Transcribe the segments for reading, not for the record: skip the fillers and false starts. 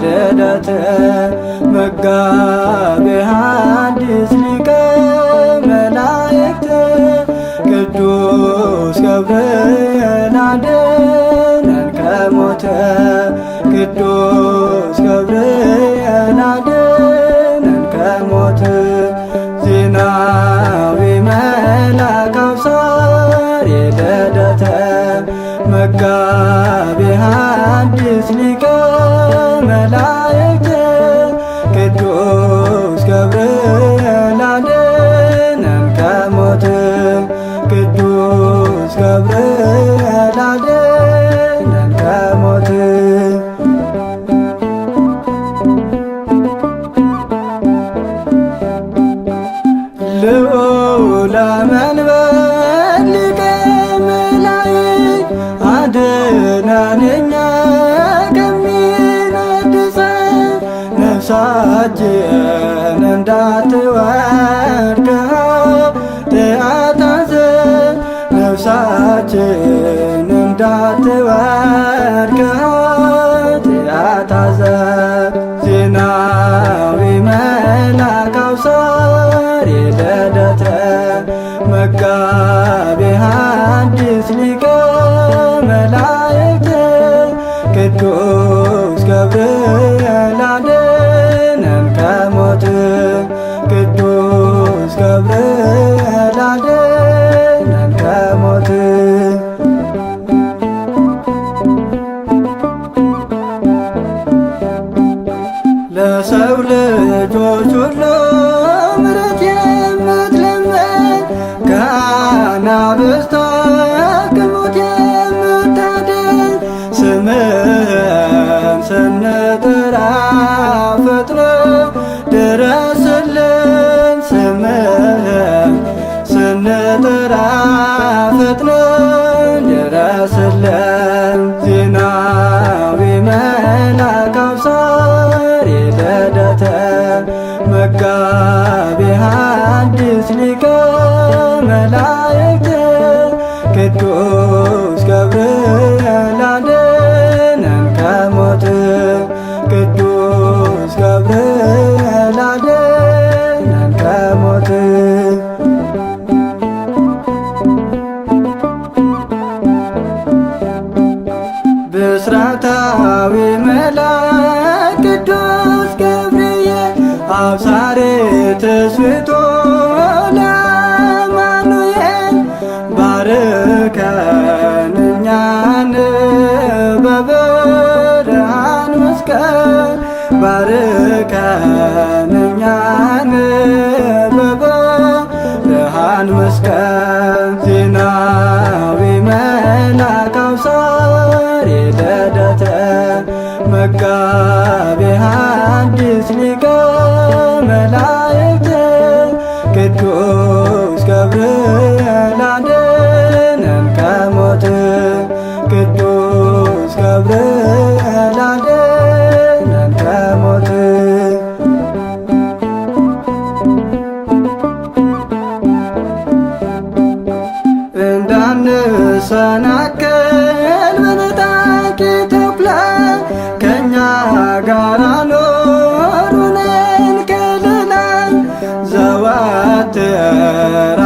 ልደተ መጋቤ ሐዲስ ሊቀ መላእክት ቅዱስ ገብርኤል አድነን ከሞት ቅዱስ ገብርኤል አድነን ከሞት ዜናዊ መልአከ አብሳሪ ልደተ መጋቤ ሐዲስ ሊቀ መላእክት ቅዱስ ገብርኤል አድነን ከሞት ቅዱስ ገብርኤል አድነን ከሞት ልዑለ መንበር ሊቀ መላእክት አድነን እኛ ከሚነድሰን ነፍሳችን እንዳትወድቅ ከኃጢአት አዘቅት ነፍሳችን እንዳትወድቅ ከኃጢአት አዘቅት ዜናዊ መልአከ አብሳሪ ልደተ መጋቤ ሐዲስ ሊቀ መላእክት ቅዱስ ገብርኤል አድነን ከሞት ቅዱስ ገብርኤል አድነን ከሞት ለሰው ልጆች ሁሉ ምሕረት የምትለምን ከአናብስት ከሞት የምታድን ስምህን ስንጠራ ፈጥኖ ድረስልን ስምህን ስንጠራ ፈጥኖ ድረስልን ዜናዊ መልአከ አብሳሪ ልደተ መጋቤ ሐዲስ ሊቀ መላእክት ቅዱስ ገብርኤል አድነን ከሞት ቅዱስ ገብርኤል አድነን ከሞት ብስራታዊ መልአክ ቅዱስ ገብርኤል አብሳሬ ትስብእቶ ለአማኑኤል ባርከን እኛን በብርሃን መስቀል ባርከን እኛን በብርሃን መስቀል ዜናዊ መልአከ አብሳሪ ልደተ መጋቤ ሐዲስ ሊቀ መላእክት ቅዱስ ገብርኤል አድነን ከሞት ቅዱስ ገብርኤል አድነን ከሞት እንዳንሰናከል በነጣቂ ተኩላ ከእኛ ጋር ኖሩነን ከልላን ዘወትር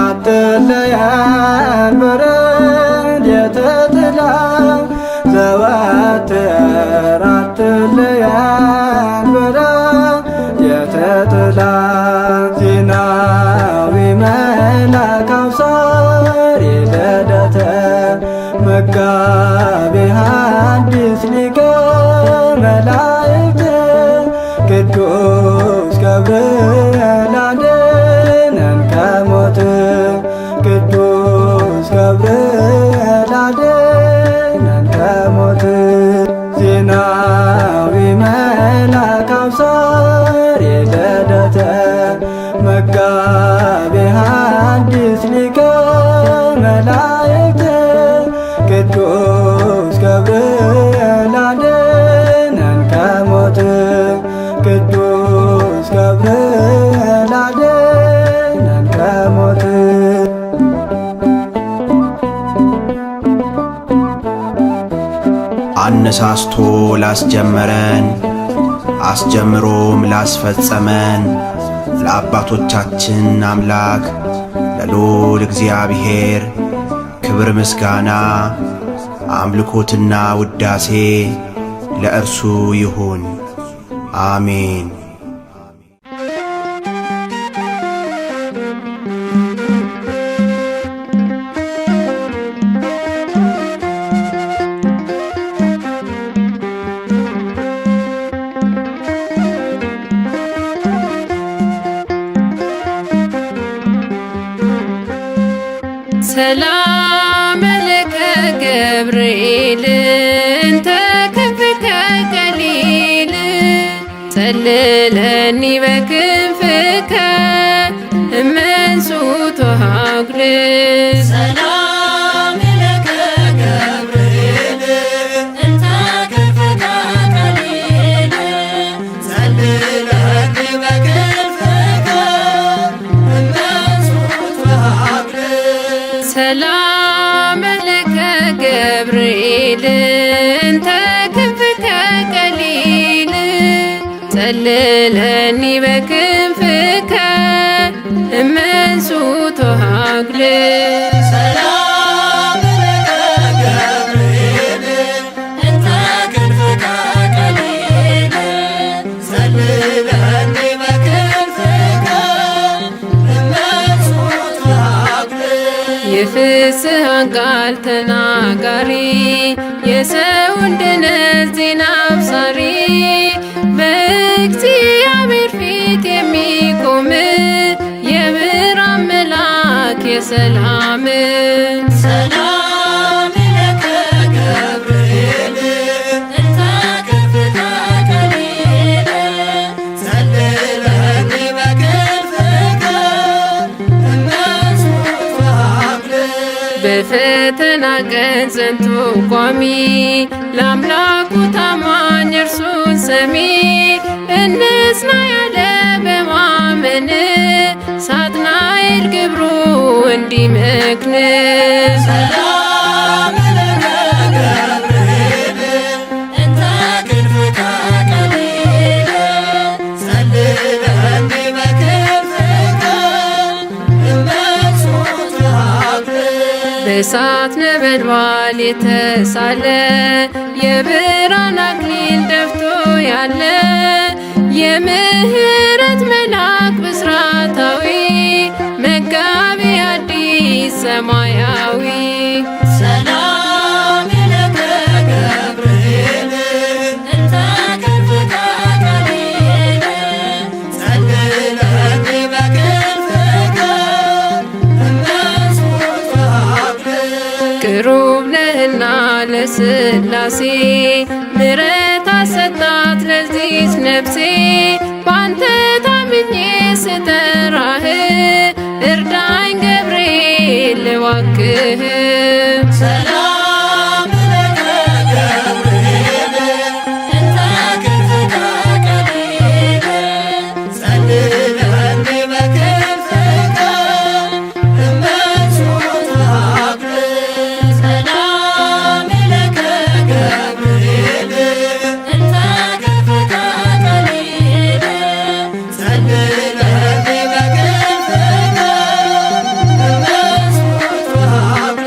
አትለየን በረድኤተ ጥላ ዘወትር አትለየን በረድኤተ ጥላ ዜናዊ መልአከ አብሳሪ ልደተ መጋቤ ሐዲስ ሊቀ መላእክት ቅዱስ ገብርኤል አድነን ከሞት ቅዱስ ገብርኤል አድነን ከሞት ዜናዊ መልአከ አብሳሪ ልደተ መጋቤ ሐዲስ ሊቀ መላእክት ቅዱስ ገብርኤል አድነን ከሞት ቅዱስ ገብርኤል አድነን ከሞት አነሳስቶ ላስጀመረን አስጀምሮም ላስፈጸመን ለአባቶቻችን አምላክ ለልዑል እግዚአብሔር ክብር ምስጋና አምልኮትና ውዳሴ ለእርሱ ይሁን፣ አሜን። ሰላም ለከ ገብርኤል እንተ ክንፍከ ቀሊል ጸልለኒ በክንፍከ እመንሱት ወሃጉል። ሰላም ለከ ገብርኤል እንተ ክንፍከ ቀሊል ጸልለኒ በክንፍከ እመንሱት ወሃጉል። ሰላም ለከ ገብርኤል እንተ ክንፍከ ቀሊል ጸልለኒ በክንፍከ እመንሱት ወሃጉል። ሰላም ለከ ገብርኤል እንተ ክንፍከ ቀሊል ጸልለኒ በክንፍከ እመንሱት ወሃጉል። የፍስሐን ቃል ተናጋሪ የሰውን ድነት ዜና አብሳሪ በእግዚአብሔር ፊት የሚቆም የብርሃን መልአክ የሰላም ሰላም ለከ ገብርኤል እንተ ክንፍከ ቀሊል ጸልለኒ በክንፍከ እመንሱት ወሃጉል። በፈተና ቀን ጸንቶ ቋሚ ለአምላኩ ታማኝ እርሱን ሰሚ እንጽና ያለ በማመን ሳጥናኤል ግብሩ እንዲመክን። ሰላም ለከ ገብርኤል እንተ ክንፍከ ቀሊል ጸልለኒ በክንፍከ እመንሱት ወሃጉል። በእሳት ነበልባል የተሳለ የብርሃን አክሊል ደፍቶ ያለ የምህረት መልአክ ብስራታዊ መጋቢ አዲስ ሰማያዊ። ሰላም ለከ ገብርኤል እንተ ክንፍከ ቀሊል ጸልለኒ በክንፍከ እመንሱት ወሃጉል። ቅሩብ ነህና ለሥላሴ ምሕረት አሰጣት ለዚች ነፍሴ ባንተ ታምኜ ስጠራህ እርዳኝ ገብርኤል እባክህ። ሰላም ለከ ገብርኤል እንተ ክንፍከ ቀሊል ጸልለኒ በክንፍከ እመንሱት ወሃጉል። ሰላም ለከ ገብርኤል እንተ ክንፍከ ቀሊል ጸልለኒ በክንፍከ እመንሱት ወሃጉል።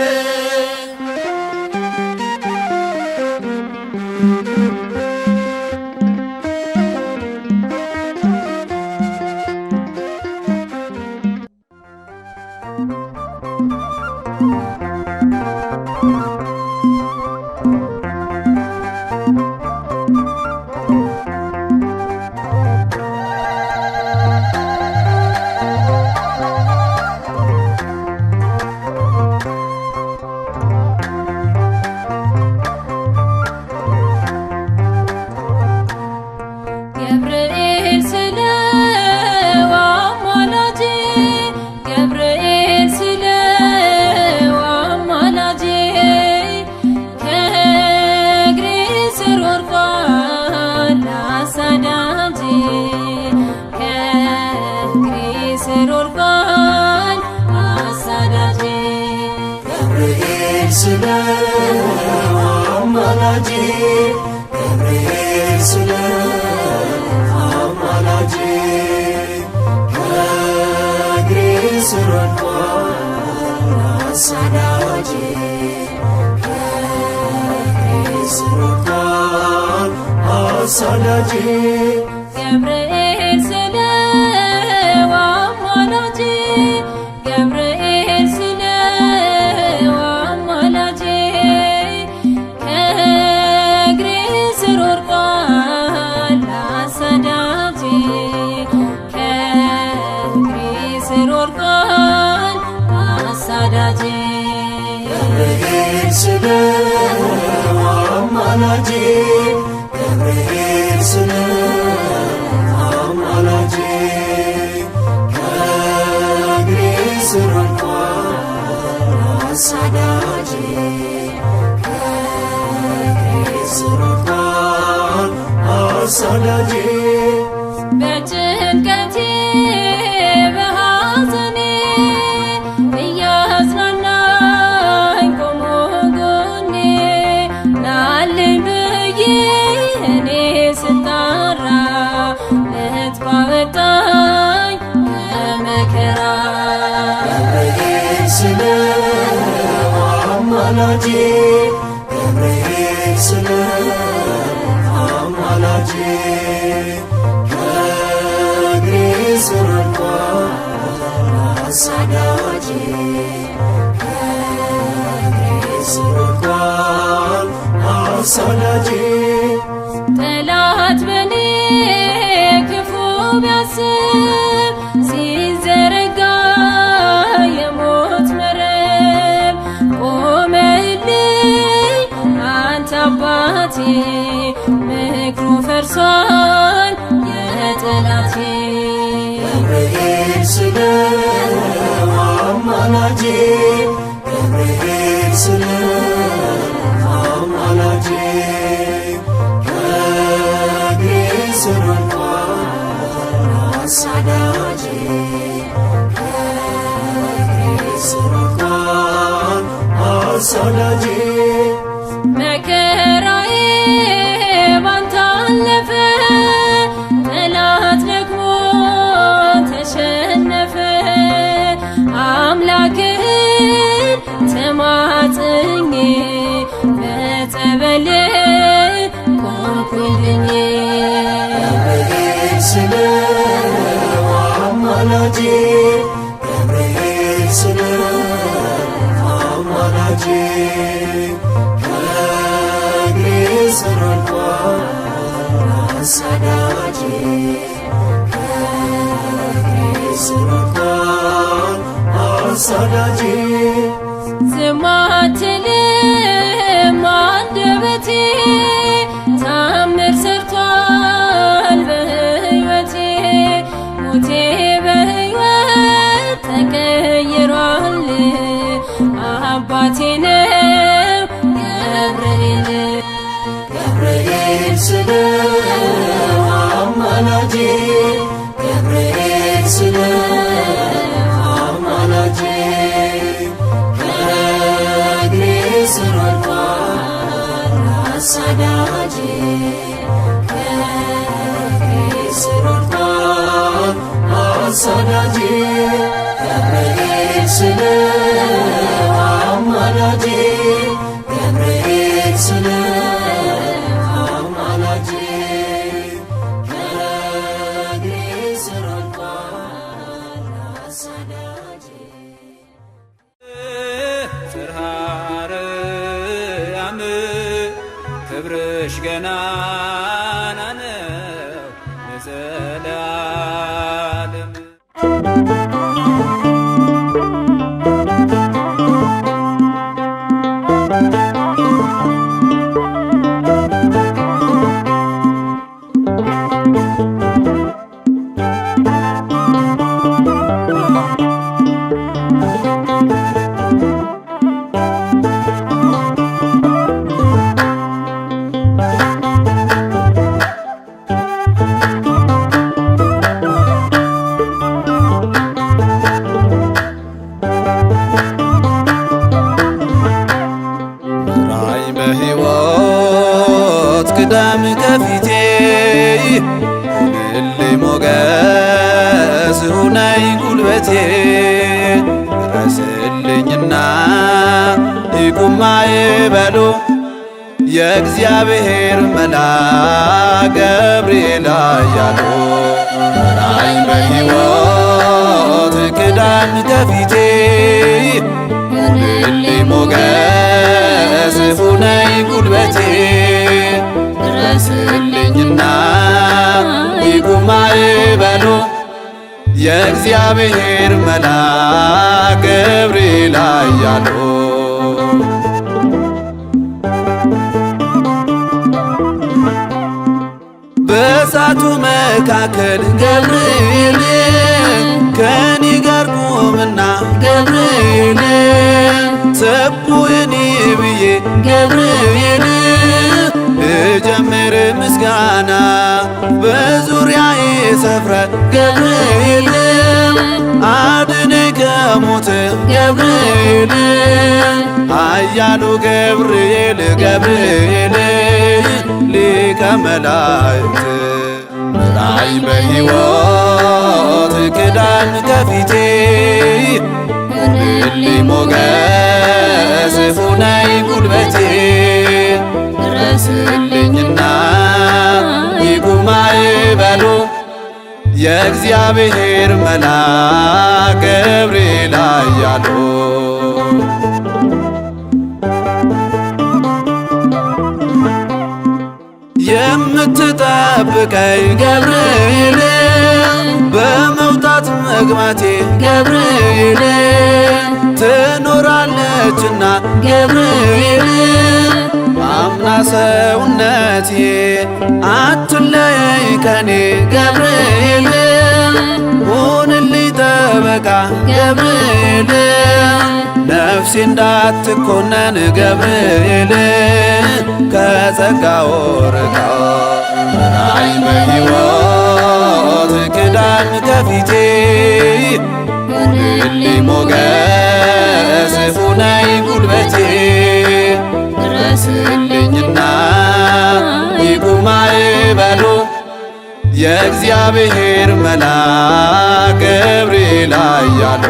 ገብርኤል ስለው አማላጄ ገብርኤል ስለው አማላጄ ከእግሬ ስር ወድቋል አሳዳጄ ከእግሬ ስር ወድቋል አሳዳጄ ገብርኤል ስለው አማላጄ ገብርኤል ስለው አሳዳጅ ገብርኤል ስለው አማላጅ ገብርኤል ስለው አማላጅ ከእግሬ ስር ወድቋል አሳዳጅ ከእግሬ ስር ወድቋል አሳዳጅ ገብርኤል ስለው አማላጅ ገብርኤል ስለው አማላጅ ከእግሬ ስር ወድቋል አሳዳጅ ከእግሬ ስር ወድቋል አሳዳጅ በጭንቀቴ በሐዘኔ እያጽናናኝ ቆሞ ጎኔ ናልኝ ብዬ እኔ ስጣራ ነጥብ አወጣኝ ከመከራ ገብርኤል ስለው አማላጅ ገብርኤል ስለው አማላጅ ከእግሬ ስር ወድቋል አሳዳጅ ከእግሬ ስር ወድቋል አሳዳጅ ጠላት በኔ ክፉ ቢያስብ ሲዘረጋ የሞት መረብ ቆመልኝ አንተ አባቴ ምክሩ ፈርሷል የጠላቴ ገብርኤል ስለው አማላጅ ገብርኤል ስለው አማላጅ ከእግሬ ስር ወድቋል አሳዳጅ ከእግሬ ስር ወድቋል አሳዳጅ መከራዬ ባንተ አለፈ ጠላት ደግሞ ተሸነፈ አምላክህን ተማጽኜ በጸበል ቆምኩልኝ ገብርኤል ስለው አማላጅ ገብርኤል ስለው አማላጅ ከእግሬ ስር ወድቋል አሳዳጅ ከእግሬ ስር ወድቋል አሳዳጅ ዝም አትልም አንደበቴ ታምር ሰርቷል በሕይወቴ ሞቴ በሕይወት ተቀይሯል አባቴ ነው ገብርኤል ገብርኤል ስለው አማላጅ ገብርኤል ስለው አማላጅ ከእግሬ ስር ወድቋል አሳዳጅ ከእግሬ ስር ወድቋል አሳዳጅ ገብርኤል ስለው አማላጅ ገብርኤል ስለው አማላጅ ከእግሬ ስር ወድቋል አሳዳጅ ጽርሐ አርያም ክብርሽ ገናና ነው ለዘለዓለም። ቅደም ከፊቴ ሁንልኝ ሞገስ ሁነኝ ጉልበቴ ድረስልኝና ይቁም ማዕበሉ የእግዚአብሔር መልአክ ገብርኤል ኃያሉ ራእይ በሕይወት ክዳን ከፊቴ ሁንልኝ ሞገስ ሁነኝ ጉልበቴ ድረስልኝና ይቁም ማዕበሉ የእግዚአብሔር መልአክ ገብርኤል ኃያሉ በእሳቱ መካከል ገብርኤል ከኔ ጋር ቁምና ገብርኤል ሰብኩኝ ብዬ ገብርኤል ልጀምር ምስጋና በዙሪያዬ ሰፍረ ገብርኤል አድነኝ ከሞት ገብርኤል ኃያሉ ገብርኤል ገብርኤል ሊቀ መላእክት ራእይ በሕይወት ክዳን ከፊቴ ሁንልኝ ሞገስ ሁነኝ ጉልበቴ ድረስልኝና ይቁም ማዕበሉ የእግዚአብሔር መልአክ ገብርኤል ኃያሉ የምትጠብቀኝ ገብርኤል በመውጣት መግባቴ ገብርኤል ትኖራለችና ገብርኤል አምና ሰውነቴ አትለየኝ ከኔ ገብርኤል ሁንልኝ ጠበቃ ገብርኤል ነፍሴ እንዳትኮነን ገብርኤል ከጸጋው ርቃ ራእይ በሕይወት ክዳን ከፊቴ ሁንልኝ ሞገስ ሁነኝ ጉልበቴ ድረስልኝና ይቁም ማዕበሉ የእግዚአብሔር መልአክ ገብርኤል ኃያሉ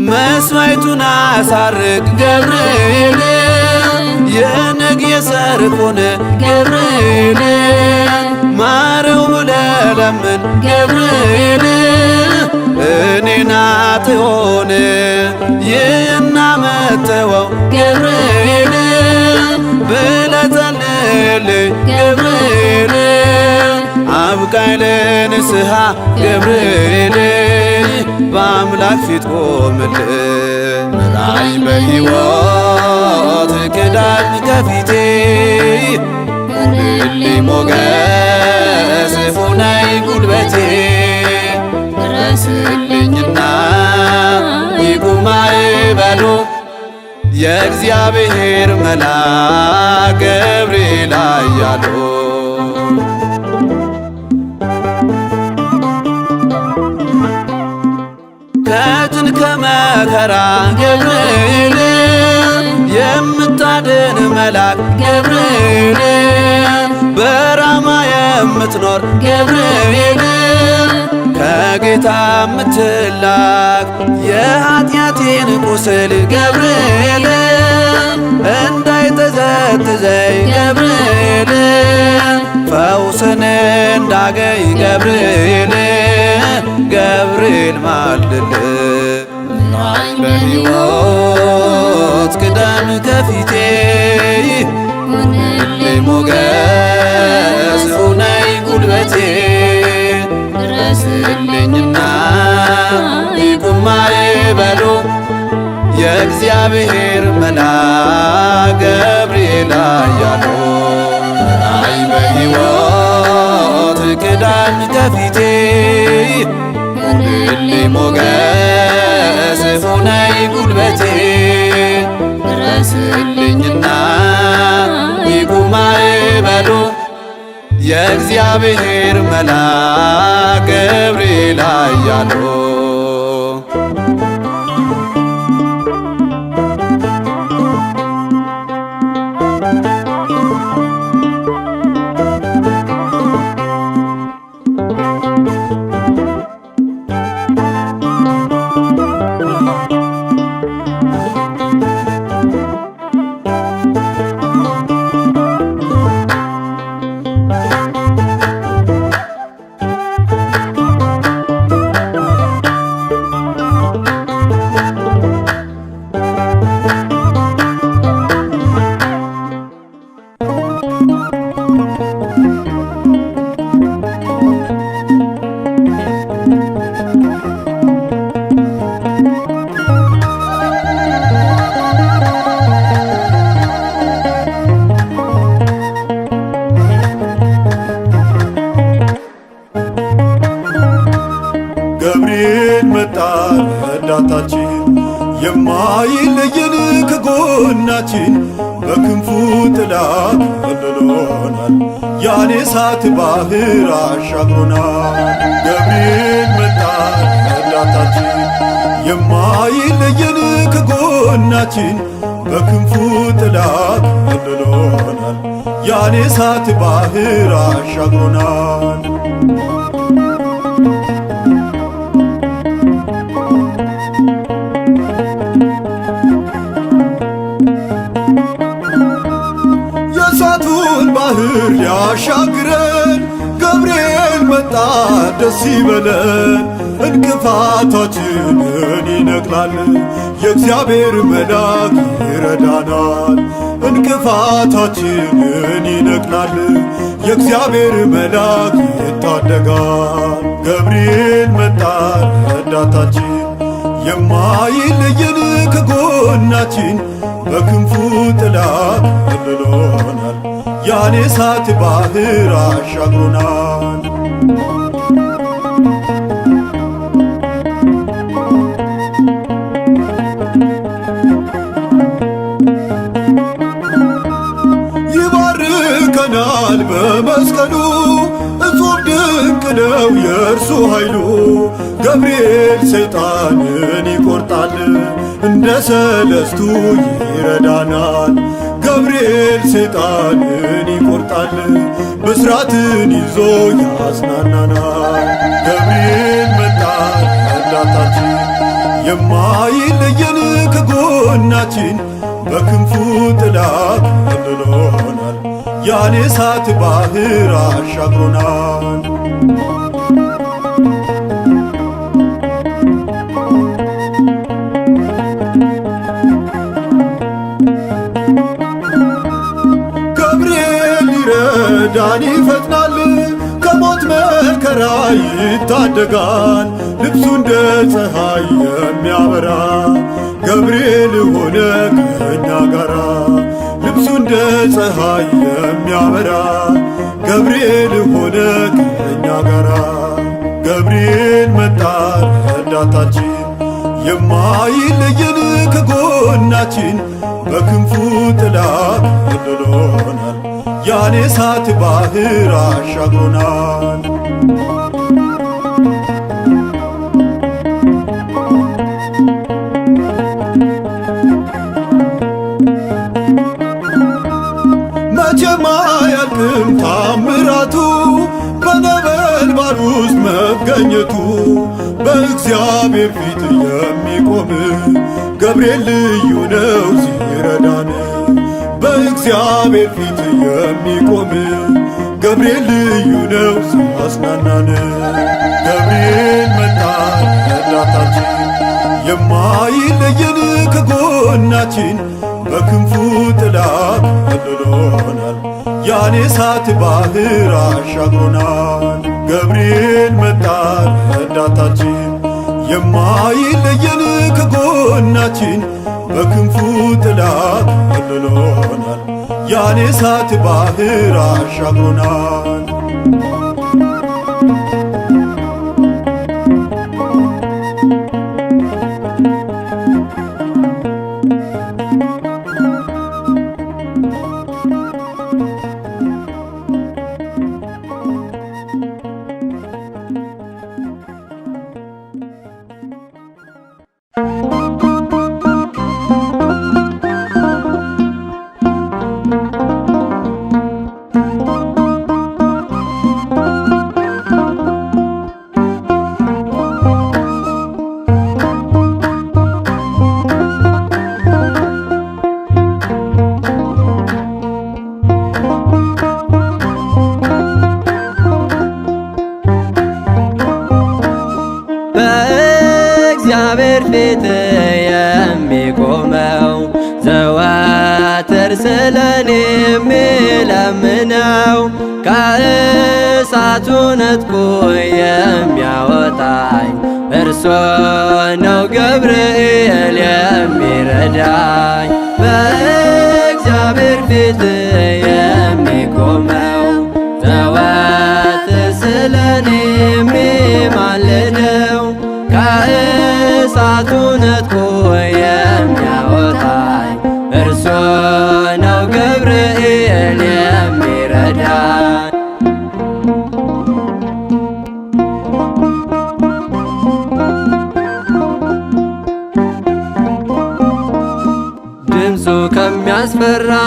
መስዋዕቱን አሳርግ ገብርኤል የነግ የሰርክ ሆነ ገብርኤል ማረው ብለህ ለምን ገብርኤል እኔን አትሆን ይህና መተወው ገብርኤል ብለህ ጸልይልኝ ገብርኤል አብቃኝ ለንስሐ ገብርኤል በአምላክ ፊት ቆምልኝ ራእይ በሕይወት ክዳን ከፊቴ ሁንልኝ ሞገስ ሁነኝ ጉልበቴ ድረስልኝና ይቁም ማዕበሉ የእግዚአብሔር መልአክ ገብርኤል ኃያሉ ከጭንቅ ከመከራ ገብርኤል የምታድን መልአክ ገብርኤል በራማ የምትኖር ገብርኤል ከጌታ የምትላክ የኃጢአቴን ቁስል ገብርኤል እንዳይጠዘጥዘኝ ገብርኤል ፈውስን እንዳገኝ ገብርኤል ገብርኤል ማልድልኝ ራእይ በሕይወት ክዳን ከፊቴ ሁንልኝ ሞገስ ሁነኝ ጉልበቴ ድረስልኝና ይቁም ማዕበሉ የእግዚአብሔር መልአክ ገብርኤል ኃያሉ ራእይ በሕይወት ክዳን ከፊቴ ሁንልኝ ሞገስ ሁነኝ ጉልበቴ ድረስልኝና ይቁም ማዕበሉ የእግዚአብሔር መልአክ ገብርኤል ኃያሉ ከጎናችን በክንፉ ጥላ ከልሎናል። ያን የእሳት ባህር አሻግሮናል። ገብርኤል መጣ ረዳታችን የማይለየን ከጎናችን በክንፉ ጥላ ከልሎናል። ያን የእሳት ባህር አሻግሮናል። የእሳቱን ባህር ሊያሻግረን ገብርኤል መጣ ደስ ይበለን። እንቅፋታችንን ይነቅላል የእግዚአብሔር መልአክ ይረዳናል። እንቅፋታችንን ይነቅላል የእግዚአብሔር መልአክ ይታደጋል። ገብርኤል መጣ ረዳታችን የማይለየን ከጎናችን በክንፉ ጥላ ከልሎናል። ያን የእሳት ባህር አሻግሮናል። ይባርከናል በመስቀሉ እጹብ ድንቅ ነው የእርሱ ኃይሉ። ገብርኤል ሰይጣንን ይቆርጣል እንደ ሰለስቱ ይረዳናል። ገብርኤል ሰይጣንን ይቆርጣል ብስራትን ይዞ ያጽናናናል። ገብርኤል መጣ ረዳታችን የማይለየን ከጎናችን በክንፉ ጥላ ከልሎናል። ያን የእሳት ባህር አሻግሮናል። ሊረዳን ይፈጥናል ከሞት መከራ ይታደጋል። ልብሱ እንደ ፀሐይ የሚያበራ ገብርኤል ሆነ ከእኛ ጋራ። ልብሱ እንደ ፀሐይ የሚያበራ ገብርኤል ሆነ ከእኛ ጋራ። ገብርኤል መጣ ረዳታችን የማይለየን ከጎናችን በክንፉ ጥላ ከልሎናል። ያን የእሳት ባህር አሻግሮናል። መቼም አያልቅም ታምራቱ በነበልባል ውስጥ መገኘቱ። በእግዚአብሔር ፊት የሚቆም ገብርኤል ልዩ ነው ሲረዳን። በእግዚአብሔር ፊት የሚቆም ገብርኤል ልዩ ነው ሲያጽናናን። ገብርኤል መጣ ረዳታችን የማይለየን ከጎናችን በክንፉ ጥላ ከልሎናል። ያን የእሳት ባህር አሻግሮናል። ገብርኤል መጣ ረዳታችን የማይለየን ከጎናችን በክንፉ ጥላ ከልሎናል። ያን የእሳት ባህር አሻግሮናል። በእግዚአብሔር ፊት የሚቆመው ዘወትር ስለኔ የሚለምነው ከእሳቱ ነጥቆ የሚያወጣኝ እርሱ ነው ገብርኤል የሚረዳኝ። በእግዚአብሔር ፊት የሚቆመው ዘወትር ስለኔ የሚማልደው ከእሳቱ ነጥቆ የሚያወጣኝ እርሱ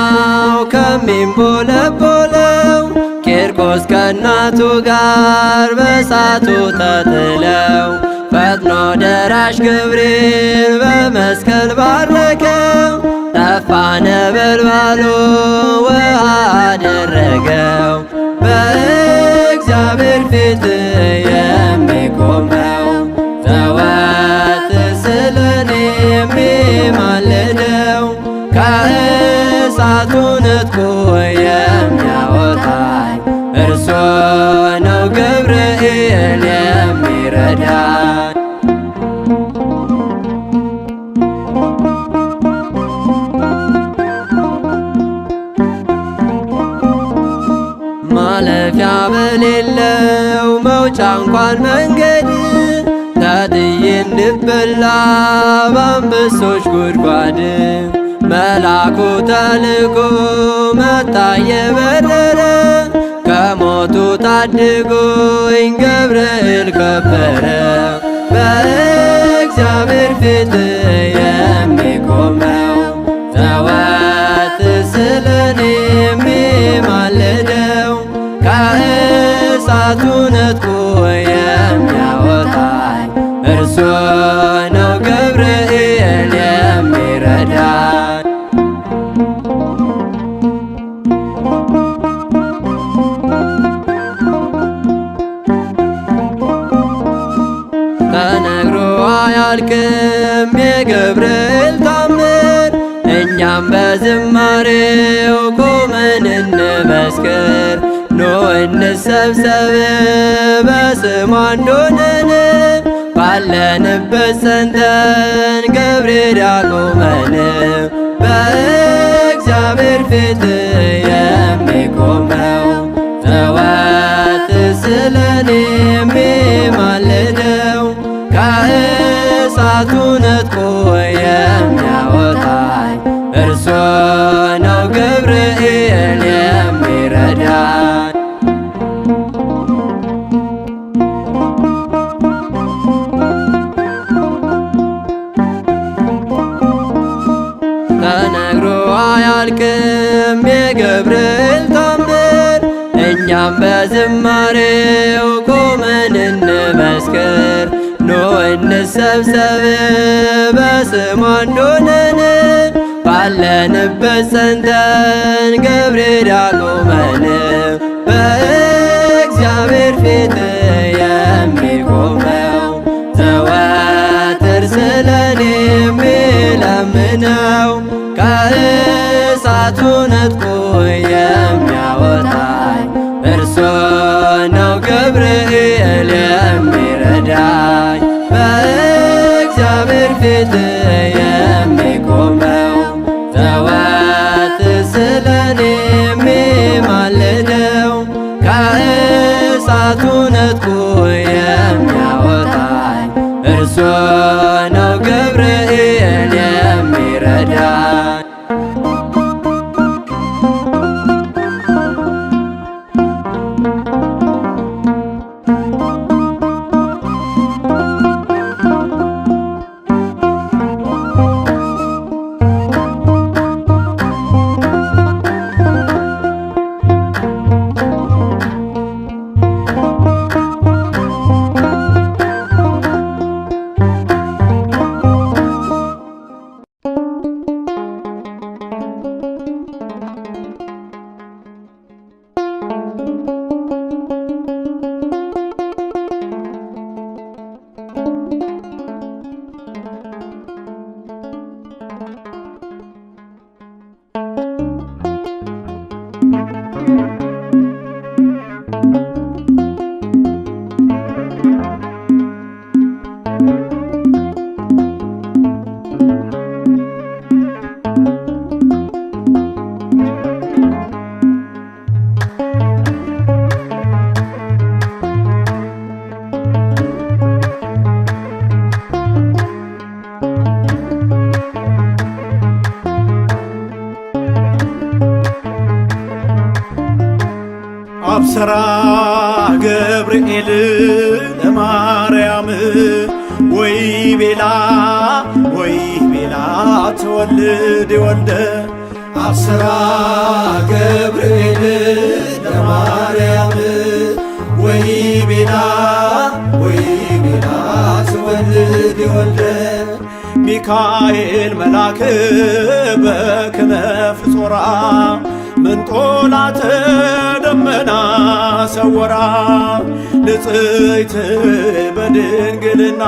ከሚሰማው ከሚንቦለቦለው ቂርቆስ ከእናቱ ጋር በሳቱ ተጥለው ፈጥኖ ደራሽ ገብርኤል በመስቀል ባረከው። ጠፋ ነበልባሉ ውሃ አደረገው። በእግዚአብሔር ፊት የሚቆመው ዘወትር ስለኔ የሚማልደው ከእሳቱ ነጥቆ የሚያወጣኝ እርሱ ነው ገብርኤል የሚረዳኝ። ማለፊያ በሌለው መውጫ እንኳን መንገድ ተጥዬ እንድበላ በአንበሶች ጉድጓድ መልአኩ ተልኮ መጣ የበረረ ከሞቱ ታድጎኝ ገብርኤል ከበረ። በእግዚአብሔር ፊት የሚቆመው ዘወትር ስለኔ የሚማልደው ከእሳቱ ነጥቆ የሚያወጣኝ እርሱ ነው ገብርኤል የሚረዳኝ። ተነግሮ አያልቅም የገብርኤል ታምር፣ እኛም በዝማሬው ቆመን እንመስክር። ኑ እንሰብሰብ በስሙ አንድ ሆነን ባለንበት ጸንተን ገብርኤል ያቁመን። በእግዚአብሔር ፊት የሚቆመው ዘወትር ስለኔ የሚማልደው ከእሳቱ ነጥቆ የሚያወጣኝ እርሱ ነው ገብርኤል የሚረዳኝ። ተነግሮ አያልቅም የገብርኤል ታምር፣ እኛም በዝማሬው ቆመን እንመስክር። ኑ እንሰብሰብ በስሙ አንድ ሆነን ባለንበት ጸንተን ገብርኤል ያቁመን። በእግዚአብሔር ፊት የሚቆመው ዘወትር ስለኔ የሚለምነው ከእሳቱ ነጥቆ የሚያወጣኝ እርሱ ነው ገብርኤል የሚረዳኝ። በእግዚአብሔር ፊት የሚቆመው ዘወትር ስለኔ የሚማልደው ከእሳቱ ነጥቆ የሚያወጣኝ እርሱ ነው ገብርኤል የሚረዳኝ። አብሰራ ገብርኤል ለማርያም ወይ ቤላ ተወልድ ወልደ አብስራ ገብርኤል ለማርያም ወይቤላ ትወልድ ወልደ ሚካኤል መልአክ በክነፍ ጾራ ምንጦላተ ደመና ሰወራ ንጽሕት በድንግልና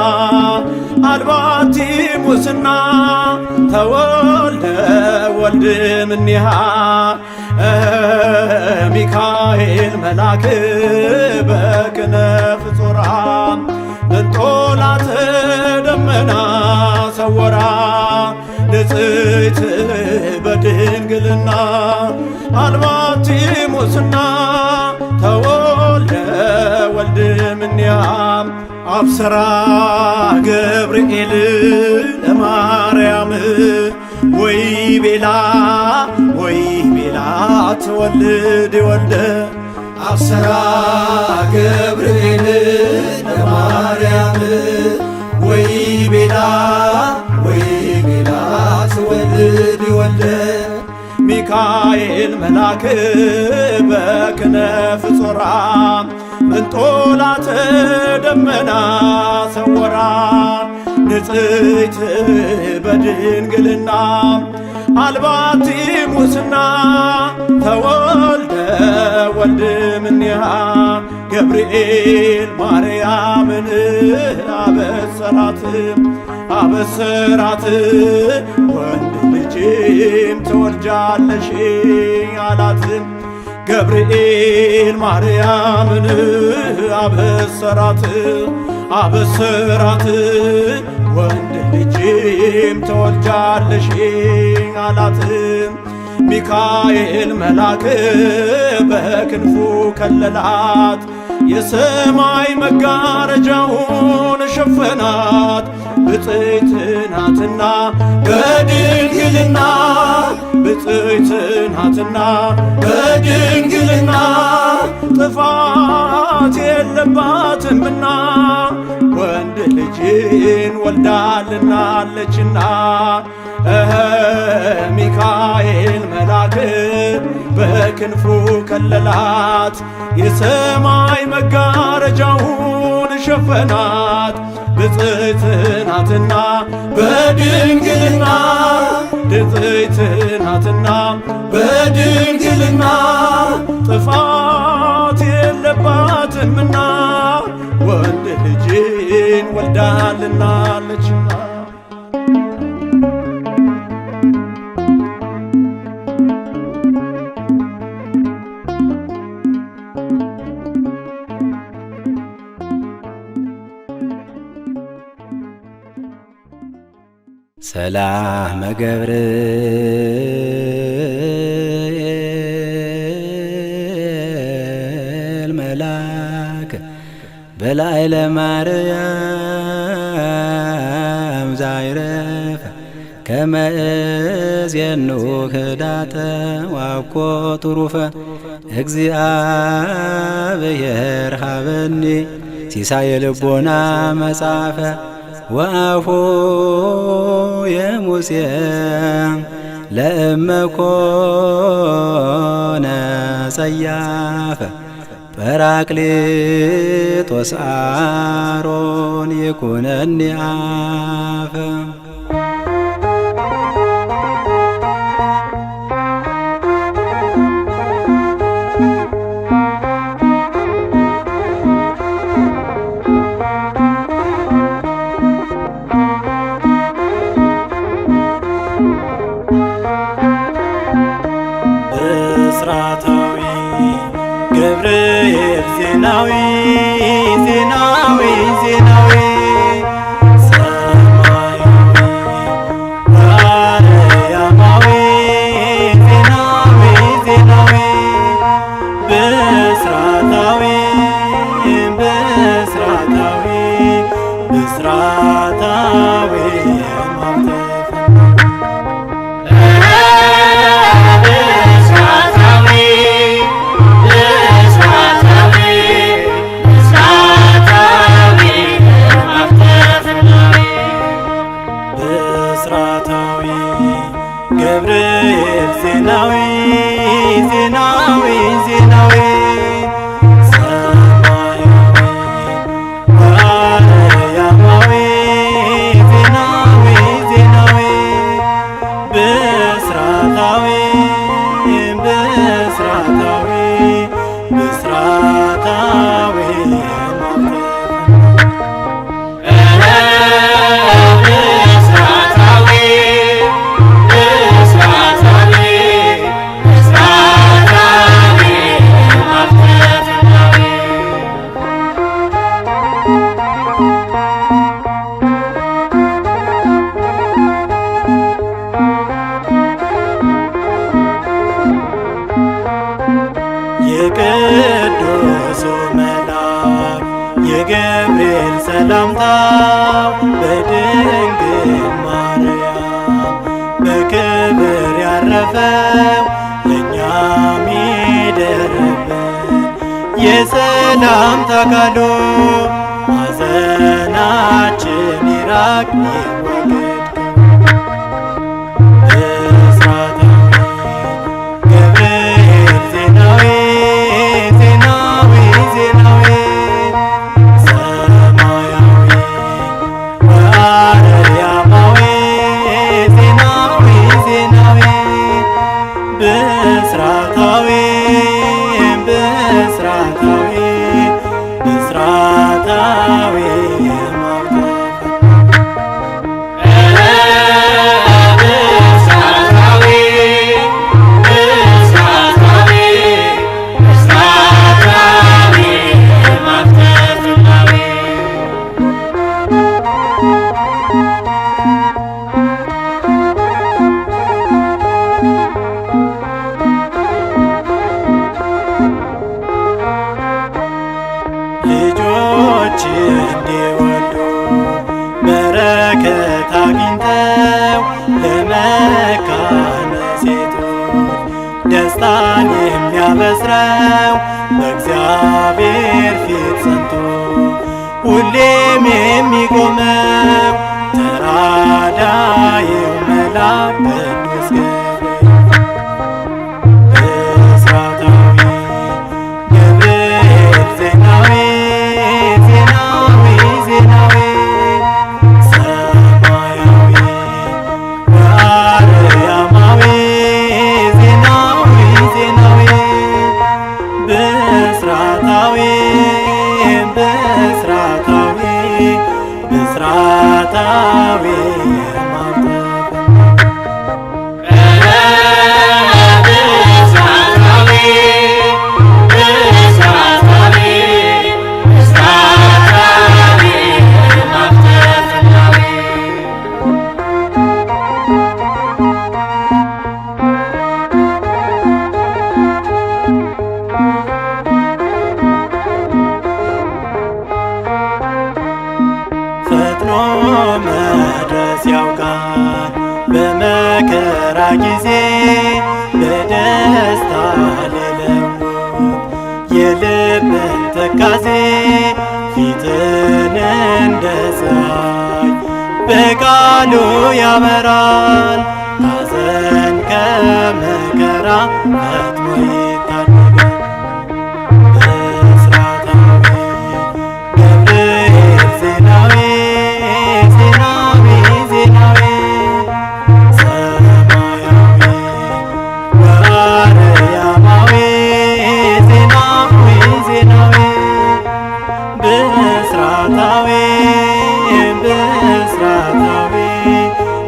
አልባቲ ሙስና ተወልደ ወልድ እምኔሃ ሚካኤል መልአክ በክነፍ ጾራ ምንጦላተ ደመና ሰወራ ንጽሕት በድንግልና አልባቲ ሙስና ተወልደ ወልድ እምኔሃ አብስራ ገብርኤል ለማርያም ወይቤላ ትወልድ ወልደ አብስራ ገብርኤል ለማርያም ወይቤላ ትወልድ ወልደ ሚካኤል መልአክ በክነፍ ጾራ ምንጦላተ ደመና ሰወራ ንጽሕት በድንግልና አልባቲ ሙስና ተወልደ ወልድ እምኔሃ ገብርኤል ማርያምን አበሰራት ወንድ ልጅም ትወልጃለሽ አላት። ገብርኤል ማርያምን አበሰራት ወንድ ልጅም ትወልጃለሽ አላት። ሚካኤል መልአክ በክንፉ ከለላት የሰማይ መጋረጃውን ሸፈናት። ብፅዕት ናትና በድንግልና ጥፋት የለባትምና ወንድ ልጅን ወልዳልናለችና ሚካኤል መልአክ በክንፉ ከለላት የሰማይ መጋረጃውን ሸፈናት። ብፅዕት ናትና በድንግልና ጥፋት የለባትምና ወንድ ልጅን ወልዳልናለችና ሰላም ገብርኤል መልአክ በላዕለ ማርያም ዛይረፈ ከመ እዜኑ ህዳተ ዋኮ ትሩፈ እግዚአብሔር ሀበኒ ሲሳየ ልቦና መጻፈ ወአፎ የሙሴ ለእመኮነ ጸያፈ ጰራቅሊጦስ አሮን ይኩነኒ አፈ ገብርኤል ዜናዊ ሰማያዊ አርያማዊ ዜናዊ ብስራታዊ After ዜናዊ ዜናዊ ሰማያዊ ወአርያማዊ ዜናዊ ዜናዊ ብስራታዊ ብስራታዊ ብስራታዊ የቅዱሱ መልአክ የገብርኤል ሰላምታው በድንግል ማርያም በክብር ያረፈው ለእኛም ይደርብን የሰላምታ ቃሉ ሐዘናችን ይራቅ ይወገድ ብስራታዊ ብስራታዊ ብስራታዊ ልጆች እንዲወልዱ በረከት አግኝተው ለመካነ ሴቶች ደስታን የሚያበስረው በእግዚአብሔር ፊት ጸንቶ ሁሌም የሚቆመው ተራዳኢው መልአክ ቅዱስ ብስራታዊ ብስራታዊ ብስራታዊ ፈጥኖ መድረስ ያውቃል በመከራ ጊዜ በደስታ ሊለውጥ የልብን ትካዜ ፊትን እንደ ፀሐይ በቃሉ ያበራል ሐዘን ከመከራ ፈጥኖ ይታደጋል። ብስራታዊ ብስራታዊ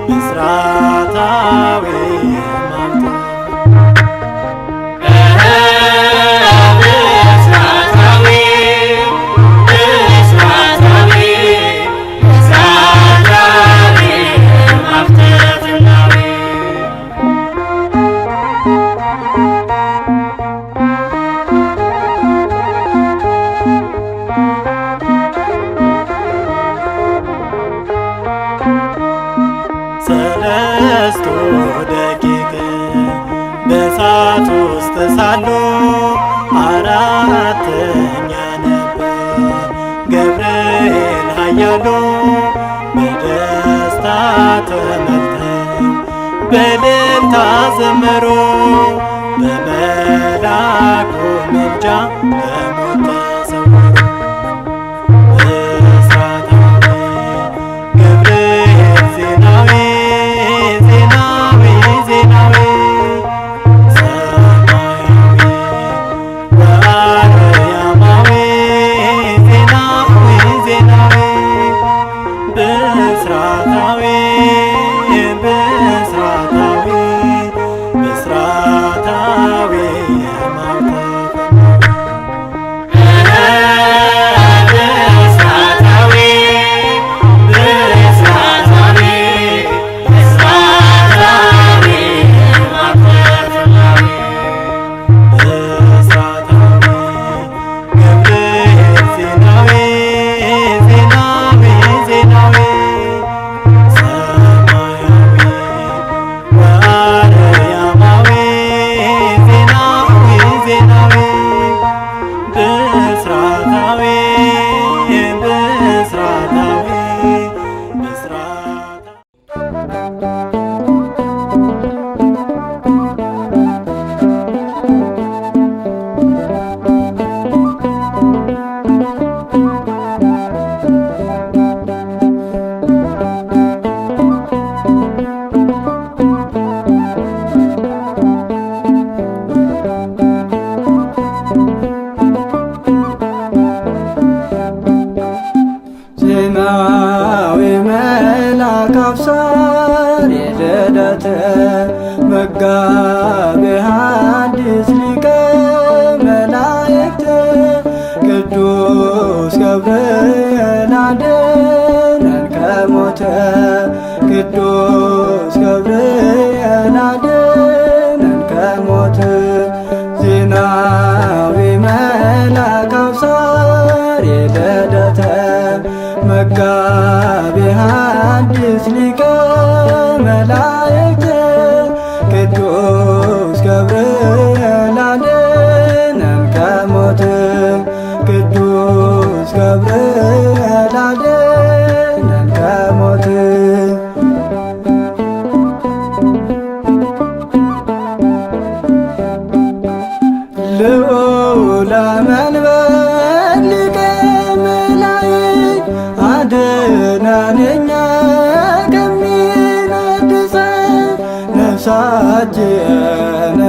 ብስራታዊ ሰለስቱ ደቂቅ በእሳት ውስጥ ሳሉ አራተኛ ነበር ገብርኤል ኃያሉ በደስታ ተመልተው በእልልታ ዘመሩ። ለሞት ተሰውሮ ብስራታዊ ገብርኤል ዜናዊ ዜናዊ ዜናዊ ሰማያዊ ወአርያማዊ ዜናዊ ዜናዊ ብስራታዊ ብስራታዊ ብስራታዊ ዜናዊ መልአክ አብሳሪ ልደት መጋቤ ሐዲስ ሊቀ መላእክት ቅዱስ ገብርኤል አድነን ከሞት ቅዱስ ገብርኤል አድነን ከሞት ዜናዊ መልአክ አብሳሪ ልደት መጋቤ ሐዲስ ሊቀ መላእክት ቅዱስ ገብርኤል አድነን ከሞት ቅዱስ ገብርኤል አድነን ከሞት ልዑለ መንበር ሊቀ መላእክት አድነን እኛ ከሚነድሰን ነፍሳችን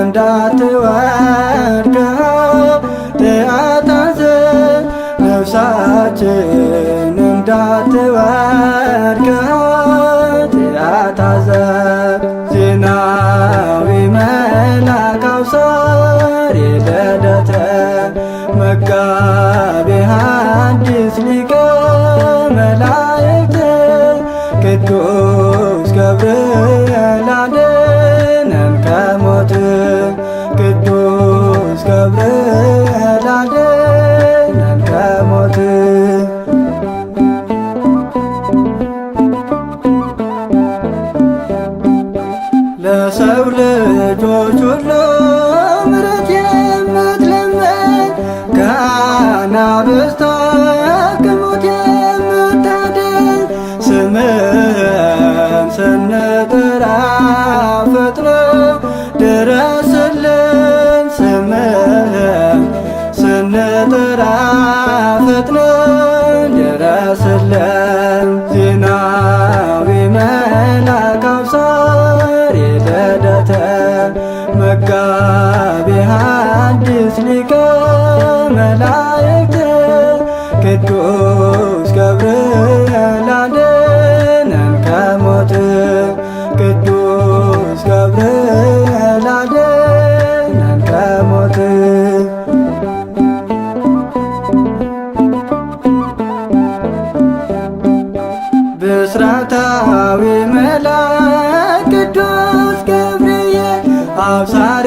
እንዳትወድቅ ኃጢአት አዘን ነፍሳችን እንዳትወድቅ ኃጢአት አዘን ዜናዊ መልአክ አብሳሪ ልደት መጋቤ ሐዲስ ሊቀ መላእክት ቅዱስ ገብርኤል አድነን ከሞት ቅዱስ ገብርኤል አድነን ከሞት ለሰው ልጆች ሁሉ ምሕረት የምትለምን ከአናብስት ከሞት የምታድን ስምህን ስንጠራ ፈጥኖ ድረስልን ስምህን ስንጠራ ፈጥኖ ድረስልን ዜናዊ መልአክ አብሳሪ ልደት መጋቤ ሐዲስ ሊቀ መላእክት ቅዱስ ገብርኤል አድነን ከሞት ቅዱስ ገብርኤል አድነን ከሞት ብስራታዊ መልአክ ቅዱስ ገብርኤል አብሳሪ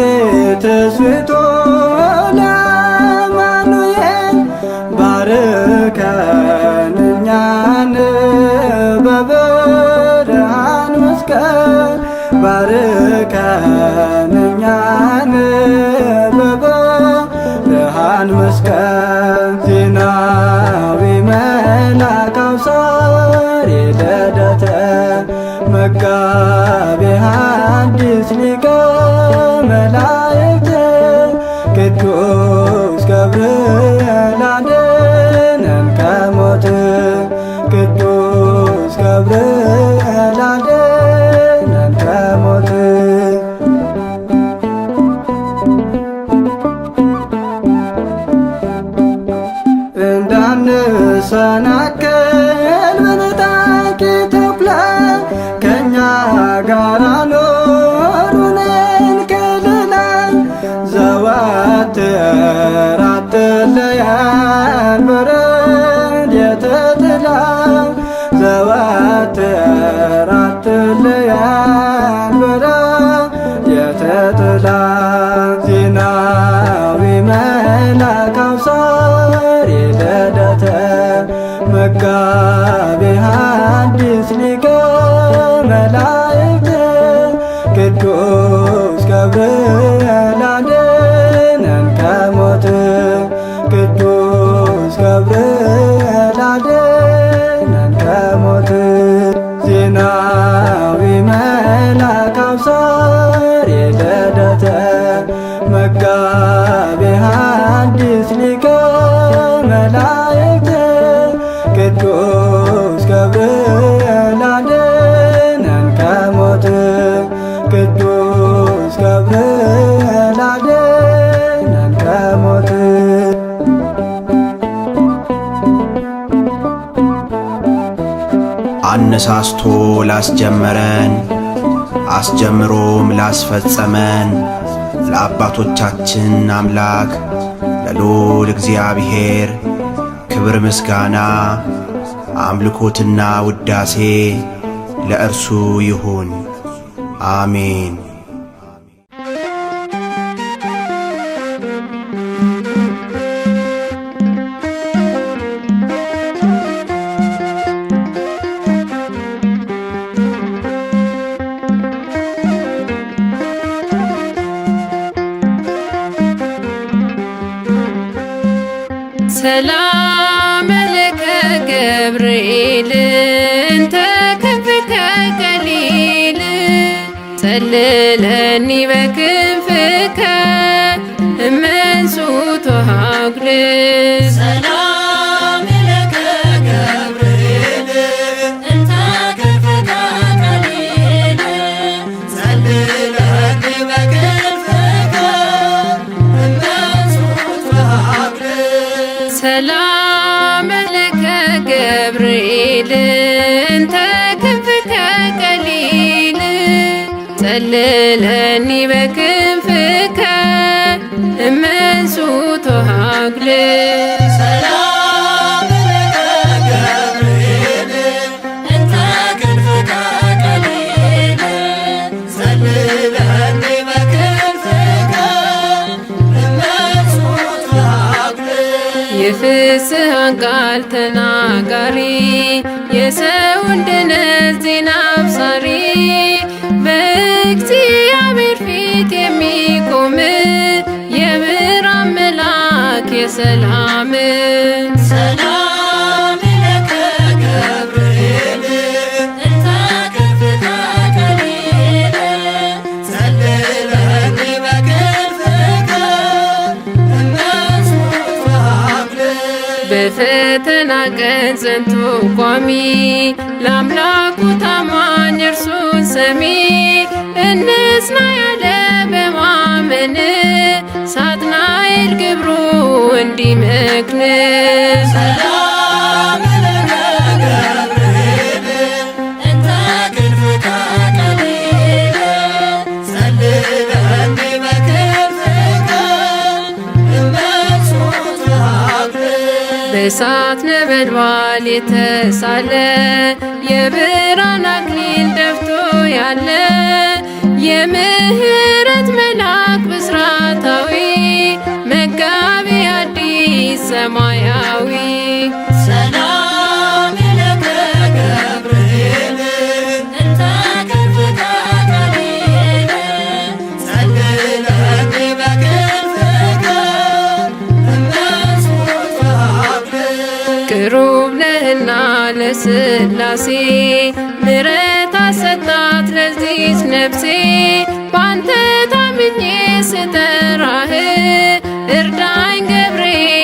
ትስብእቶ ለአማኑኤል ባርከን እኛን በብርሃን መስቀል ባርከን እኛን በብርሃን መስቀል ዜናዊ መልአክ አብሳሪ ልደት መጋቤ ሐዲስ ሊቀ መላእክት ቅዱስ ገብርኤል አድነን ከሞት ቅዱስ ገብርኤል አድነን ከሞት እንዳንሰናከል በነጣቂ ተኩላ ከእኛ ጋር ኖሩንን ከለላ ዘወትር አትለየን በረድኤተ ጥላ ዘወትር አትለየን በረድኤተ ጥላ ዜናዊ መልአከ አብሳሪ ልደተ መጋቤ ሐዲስ ሊቀ መላእክት ቅዱስ ገብርኤል አድነን ከሞት ቅዱስ ገብርኤል አድነን ከሞት ዜናዊ መልአከ አብሳሪ ልደተ መጋቤ ሐዲስ ሊቀ መላእክት ቅዱስ ገብርኤል አድነን ከሞት ቅዱስ ገብርኤል አድነን ከሞት አነሳስቶ ላስጀመረን አስጀምሮም ላስፈጸመን ለአባቶቻችን አምላክ ለልዑል እግዚአብሔር ክብር ምስጋና አምልኮትና ውዳሴ ለእርሱ ይሁን፣ አሜን። ሰላም ለከ ገብርኤል እንተ ክንፍከ ቀሊል ጸልለኒ በክንፍከ እመንሱቶ ሀግል ሰላም ለከ ገብርኤል እንተ ክንፍከ ቀሊል ጸልለኒ በክንፍከ እመንሱቶ ሀግል ሰላም ለከ ገብርኤል እንተ ክንፍከ ቀሊል ጸልለኒ በክንፍከ እመንሱቶ ሀግል ሰላም ለከ ገብርኤል እንተ ክንፍከ ቀሊል ጸልለኒ በክንፍከ እመንሱቶ ሀግል የፍስሐን ቃል ተናጋሪ የሰውን ድነት ዜና አብሳሪ በእግዚአብሔር ፊት የሚቆም የብርሃን መልአክ የሰላም ሰላም ለከ ገብርኤል እንተ ክንፍከ ቀሊል ጸልለኒ በክንፍከ እመንሱቶ ሀግል በፈተና ቀን ጸንቶ ቋሚ ለአምላኩ ታማኝ እርሱን ሰሚ እንጽና ያለ በማመን ሳጥናኤል ግብሩ እንዲመክን ሰላም ለከ ገብርኤል እንተ ክንፍከ ቀሊል ጸልለኒ በክንፍከ እመንሱቶ ሀግል በእሳት ነበልባል የተሳለ የብርሃን አክሊል ደፍቶ ያለ የምህረት መልአክ ብስራታዊ መጋቢ ሐዲስ ሰማያዊ ሰላም ለከ ገብርኤል እንተ ክንፍከ ቀሊል ጸልለኒ በክንፍከ እመንሱቶ ሀግል ቅሩብ ነህና ለሥላሴ ምሕረት አሰጣት ለዚች ነፍሴ ባንተ ታምኜ ስጠራህ እርዳኝ ገብርኤል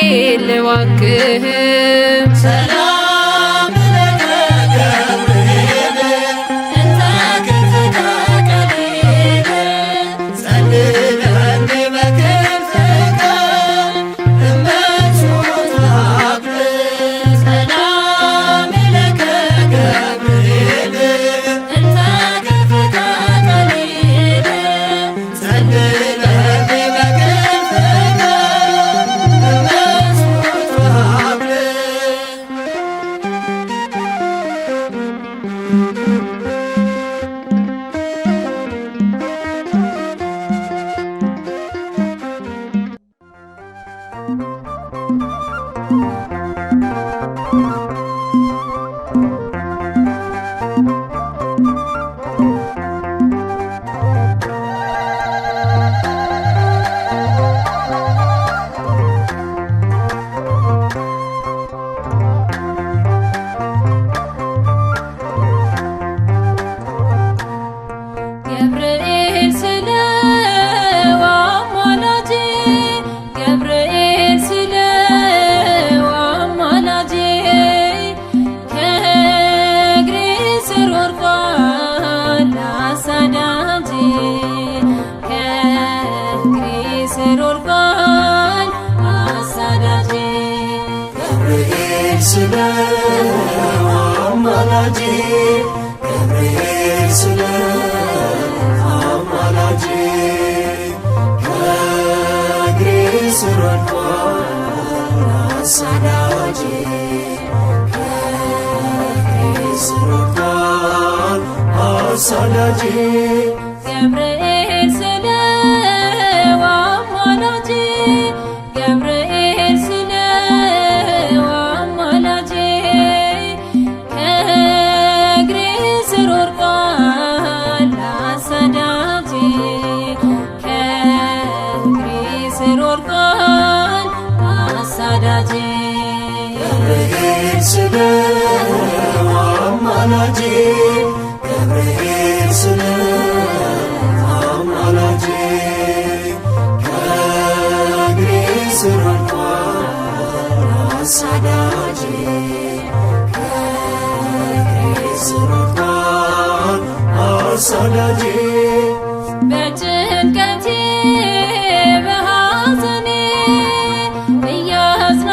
ስር ወድቋል አሳዳጄ ገብርኤል ስለ አማላጄ ገብርኤል ስለ አማላጄ ከእግሬ ስር ወድቋል አሳዳጄ ከእግሬ ስር ወድቋል አሳዳጄ ገብርኤል ስለ አማላጄ ገብርኤል ስለ አማላጄ ከእግሬ ስር ወድቋል አሳዳጄ ከእግሬ ስር ወድቋል አሳዳጄ ገብርኤል ስለ አማላጄ ገብርኤል ስለ አማላጄ ከእግሬ ስር ወድቋል አሳዳጄ ከእግሬ ስር ወድቋል አሳዳጄ በጭንቀቴ በሐዘኔ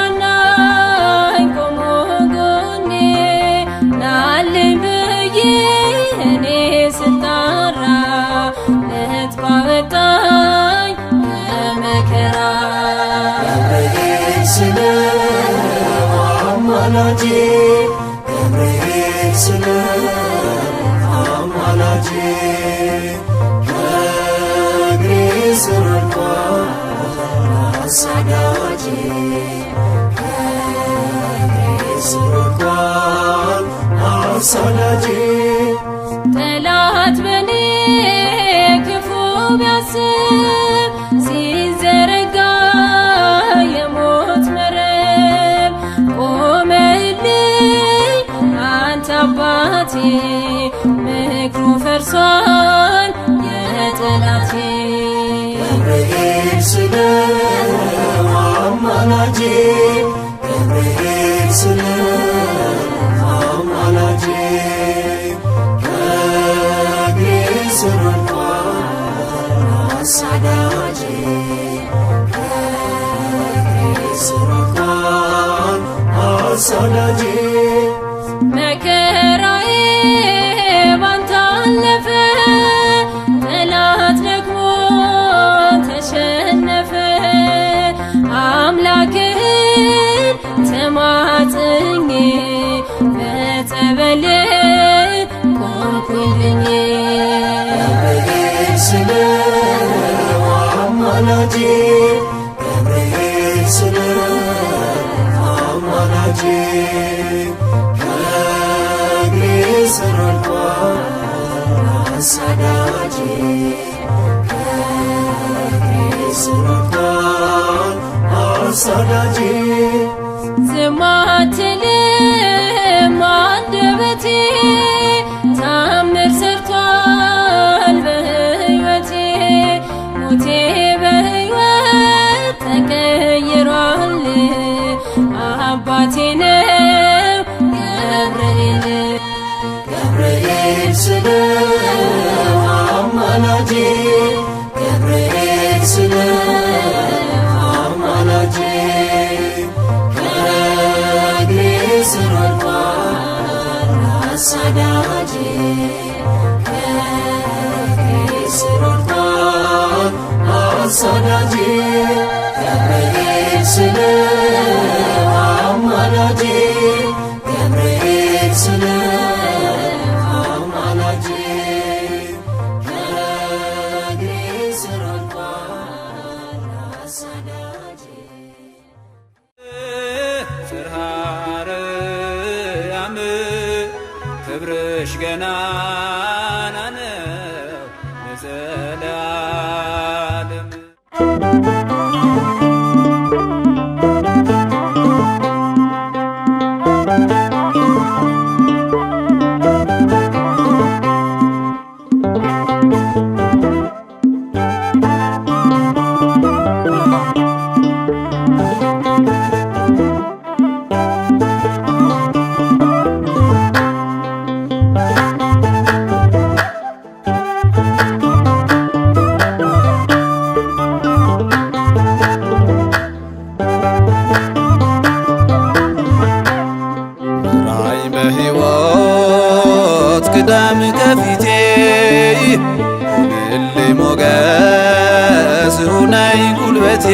እያጽናናኝ ቆሞ ጎኔ ናልኝ ብዬ እኔ ስጣራ ለት ባወጣኝ ከመከራ ገብርኤል ስለ አማላጄ ገብርኤል ስለ አማላጄ ከእግሬ ስር ወድቋል አሳዳጄ ከእግሬ ስር ወድቋል አሳዳጄ ጠላት በኔ ክፉ ቢያስብ ሲዘረጋ የሞት መረብ ቆመልኝ አንተ አባቴ ምክሩ ፈርሷል የጠላቴ ገብርኤል ስለ አማላጄ ገብርኤል ስለ አማላጄ ከእግሬ ስር ወድቋል አሳዳጄ ከእግሬ ስር ወድቋል አሳዳጄ መከራዬ ባንተ አለፈ ጠላት ደግሞ ተሸነፈ አምላክህን ተማጽኜ በጸበል ቆምኩልኝ ገብርኤል ስለ አማላጄ ገብርኤል ስለ አማላጄ ከእግሬ ስር ወድቋል አሳዳጄ ከእግሬ ስር ወድቋል አሳዳጄ ዝም አትልም አንደበቴ ታምር ሰርቷል በሕይወቴ ሞቴ በሕይወት ተቀይሯል አባቴ ነው ገብርኤል ገብርኤል ስለ አማላጄ ገብርኤል ስለ አማላጄ ከእግሬ ስር ወድቋል አሳዳጄ ከእግሬ ስር ወድቋል አሳዳጄ ገብርኤል ስለ አማላጄ ገብርኤል ስለ አማላጄ ከእግሬ ስር ወድቋል አሳዳጄ ጽርሐ አርያም ክብርሽ ገናና ነው ለዘለዓለም። ጉልበቴ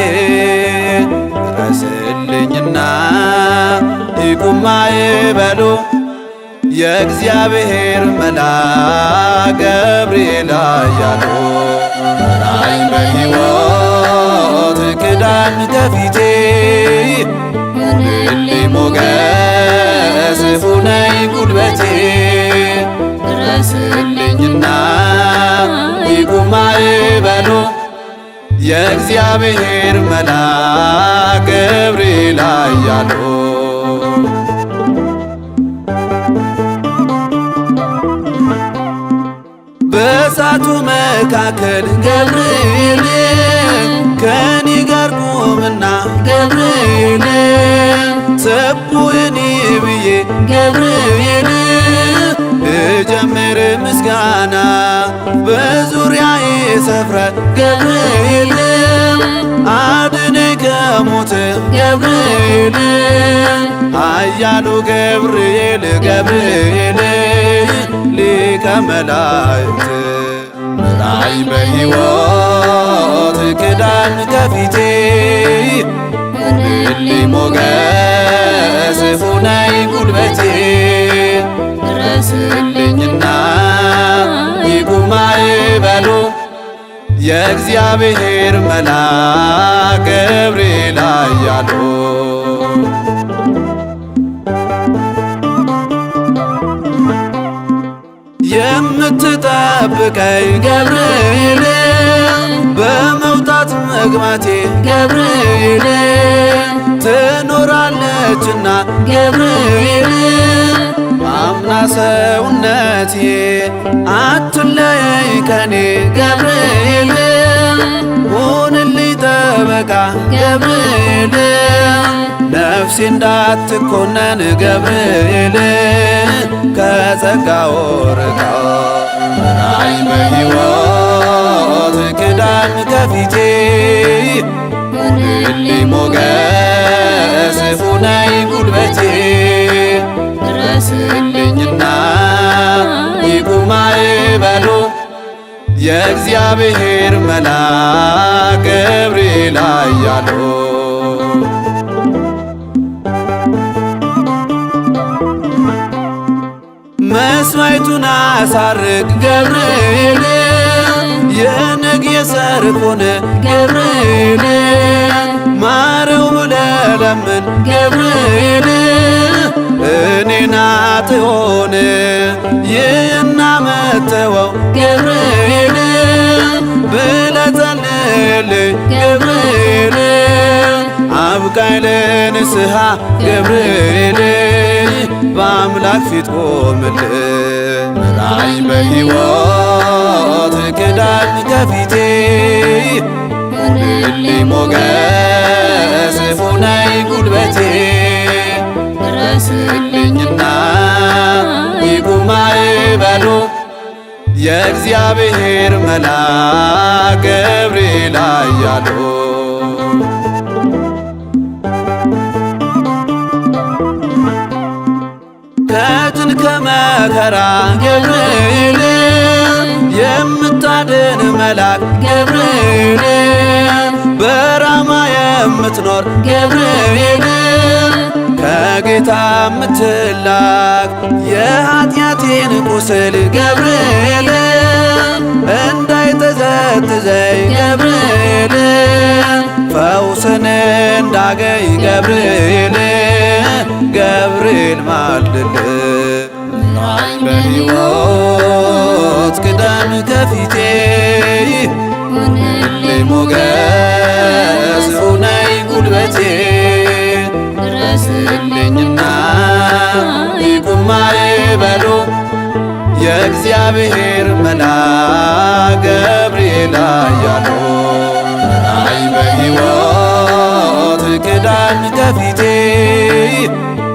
ድረስልኝና ይቁም ማዕበሉ የእግዚአብሔር መልአክ ገብርኤል ኃያሉ ምራኝ በሕይወት ቅዳም ከፊቴ ሁንልኝ ሞገስ ሁነኝ ጉልበቴ ድረስልኝና ይቁም ማዕበሉ የእግዚአብሔር መልአክ ገብርኤል ኃያሉ በእሳቱ መካከል ገብርኤል ከኔ ጋር ቁምና ገብርኤል ሰብኩኝ ብዬ ገብርኤል ልጀምር ምስጋና በዙሪያዬ ሰፍረህ ገብርኤል አድነኝ ከሞት ገብርኤል ኃያሉ ገብርኤል ገብርኤል ሊቀ መላእክት ምራኝ በሕይወት ቅዳም ከፊቴ ሁንልኝ ሞገስ ሁነኝ ጉልበቴ ድረስልኝና ይቁም ማዕበሉ የእግዚአብሔር መልአክ ገብርኤል ኃያሉ የምትጠብቀኝ ገብርኤል በመውጣት መግባቴ ገብርኤል ትኖራለችና ገብርኤል አምና ሰውነቴ አትለየኝ ከኔ ገብርኤል ሁንልኝ ጠበቃ ገብርኤል ነፍሴ እንዳትኮነን ገብርኤል ከጸጋው ርቃ ምራኝ በሕይወት ቅዳም ከፊቴ ሁንልኝ ሞገስ ሁነኝ ጉልበቴ ድረስልኝና ይቁም ማዕበሉ የእግዚአብሔር መልአክ ገብርኤል ኃያሉ መስዋዕቱን አሳርግ ገብርኤል የነግ የሰርኩን ገብርኤል ማረው ብለህ ለምን ገብርኤል እኔን አትሆን ይህን አመተወው ገብርኤል ብለህ ጸልይልኝ ገብርኤል አብቃኝ ለንስሐ ገብርኤል በአምላክ ፊት ቆምልኝ ምራኝ በሕይወት ቅዳም ከፊቴ ሁንልኝ ሞገስ ሁነኝ ጉልበቴ ድረስልኝና ይቁም ማዕበሉ የእግዚአብሔር መልአክ ገብርኤል ኃያሉ ከጭን ከመከራ ገብርኤል የምታድን መልአክ ገብርኤል በራማ የምትኖር ገብርኤል ከጌታ የምትላክ የኃጢአቴን ቁስል ገብርኤል እንዳይጠዘጥዘኝ ገብርኤል ፈውስን እንዳገኝ ገብርኤል ገብርኤል ማልልኝ ምራኝ በሕይወት ቅዳም ከፊቴ ሁንልኝ ሞገስ ሁነኝ ጉልበቴ ድረስልኝና ይቁም ማዕበሉ የእግዚአብሔር መልአክ ገብርኤል ኃያሉ ምራኝ በሕይወት ቅዳም ከፊቴ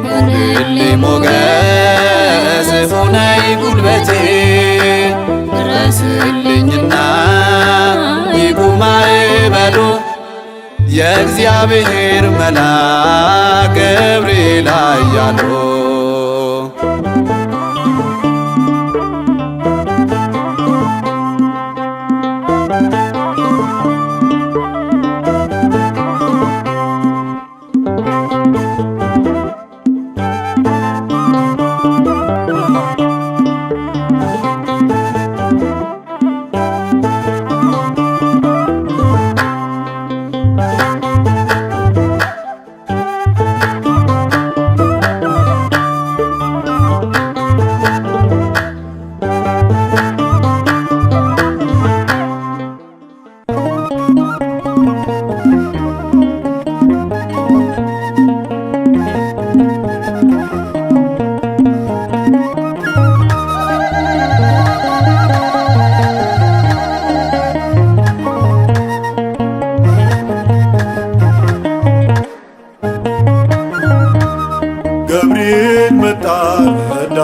ሁንልኝ ሞገስ ሁነኝ ጉልበቴ ድረስልኝና ይቁም ማዕበሉ የእግዚአብሔር መልአክ ገብርኤል ኃያሉ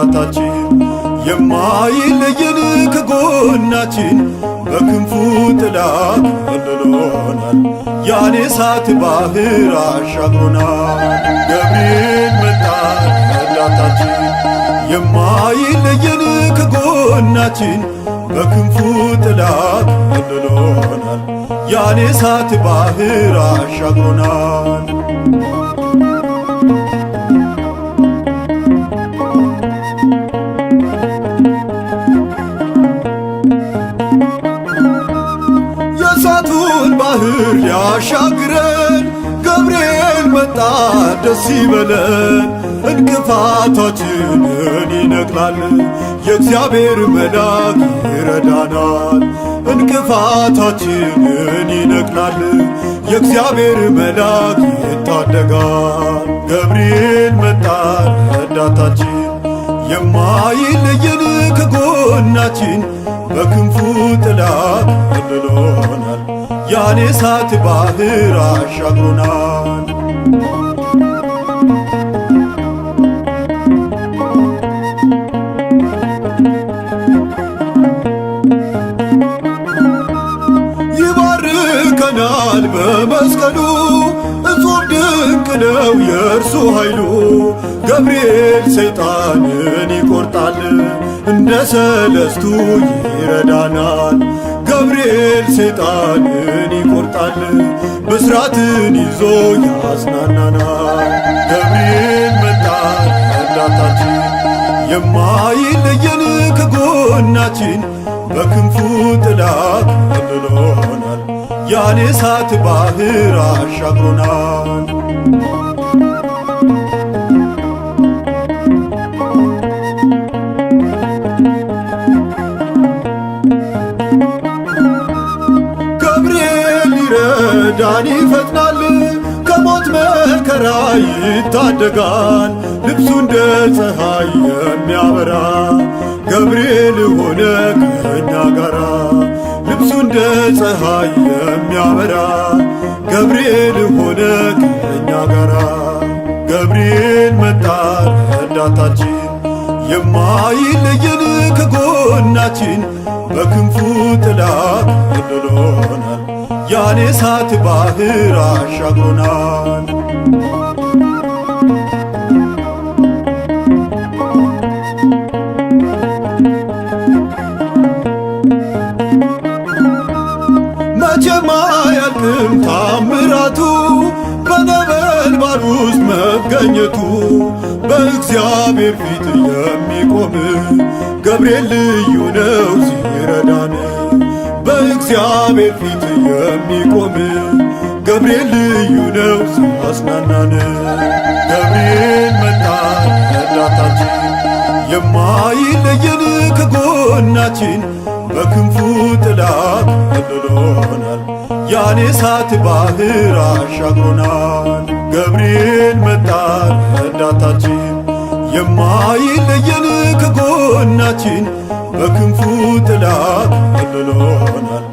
ረዳታችን የማይለየን ከጎናችን በክንፉ ጥላ ከልሎናል። ያን የእሳት ባህር አሻግሮናል። ገብርኤል መጣ ረዳታችን የማይለየን ከጎናችን በክንፉ ጥላ ከልሎናል። ያን የእሳት ባህር አሻግሮናል። የእሳቱን ባህር ሊያሻግረን ገብርኤል መጣ ደስ ይበለን። እንቅፋታችንን ይነቅላል የእግዚአብሔር መልአክ ይረዳናል። እንቅፋታችንን ይነቅላል የእግዚአብሔር መልአክ ይታደጋል። ገብርኤል መጣ ረዳታችን የማይለየን ከጎናችን በክንፉ ጥላ ከልሎናል። ያን የእሳት ባህር አሻግሮናል። ይባርከናል በመስቀሉ እጹብ ድንቅ ነው የእርሱ ኃይሉ። ገብርኤል ሰይጣንን ይቆርጣል እንደ ሰለስቱ ይረዳናል። ገብርኤል ሰይጣንን ይቆርጣል ብስራትን ይዞ ያጽናናናል። ገብርኤል መጣ ረዳታችን የማይለየን ከጎናችን በክንፉ ጥላ ከልሎናል። ያን የእሳት ባህር አሻግሮናል። ዳን ይፈጥናል ከሞት መከራ ይታደጋል። ልብሱ እንደ ፀሐይ የሚያበራ ገብርኤል ሆነ ከእኛ ጋራ። ልብሱ እንደ ፀሐይ የሚያበራ ገብርኤል ሆነ ከእኛ ጋራ። ገብርኤል መጣ ረዳታችን የማይለየን ከጎናችን በክንፉ ጥላ ከልሎናል። ያን የእሳት ባህር አሻግሮናል። መቼም አያልቅም ታምራቱ በነበልባል ውስጥ መገኘቱ። በእግዚአብሔር ፊት የሚቆም ገብርኤል ልዩ ነው ሲረዳን። በእግዚአብሔር ፊት የሚቆም ገብርኤል ልዩ ነው ሲያጽናናን። ገብርኤል መጣ ረዳታችን የማይለየን ከጎናችን በክንፉ ጥላ ከልሎናል። ያን የእሳት ባህር አሻግሮናል። ገብርኤል መጣ ረዳታችን የማይለየን ከጎናችን በክንፉ ጥላ ከልሎናል።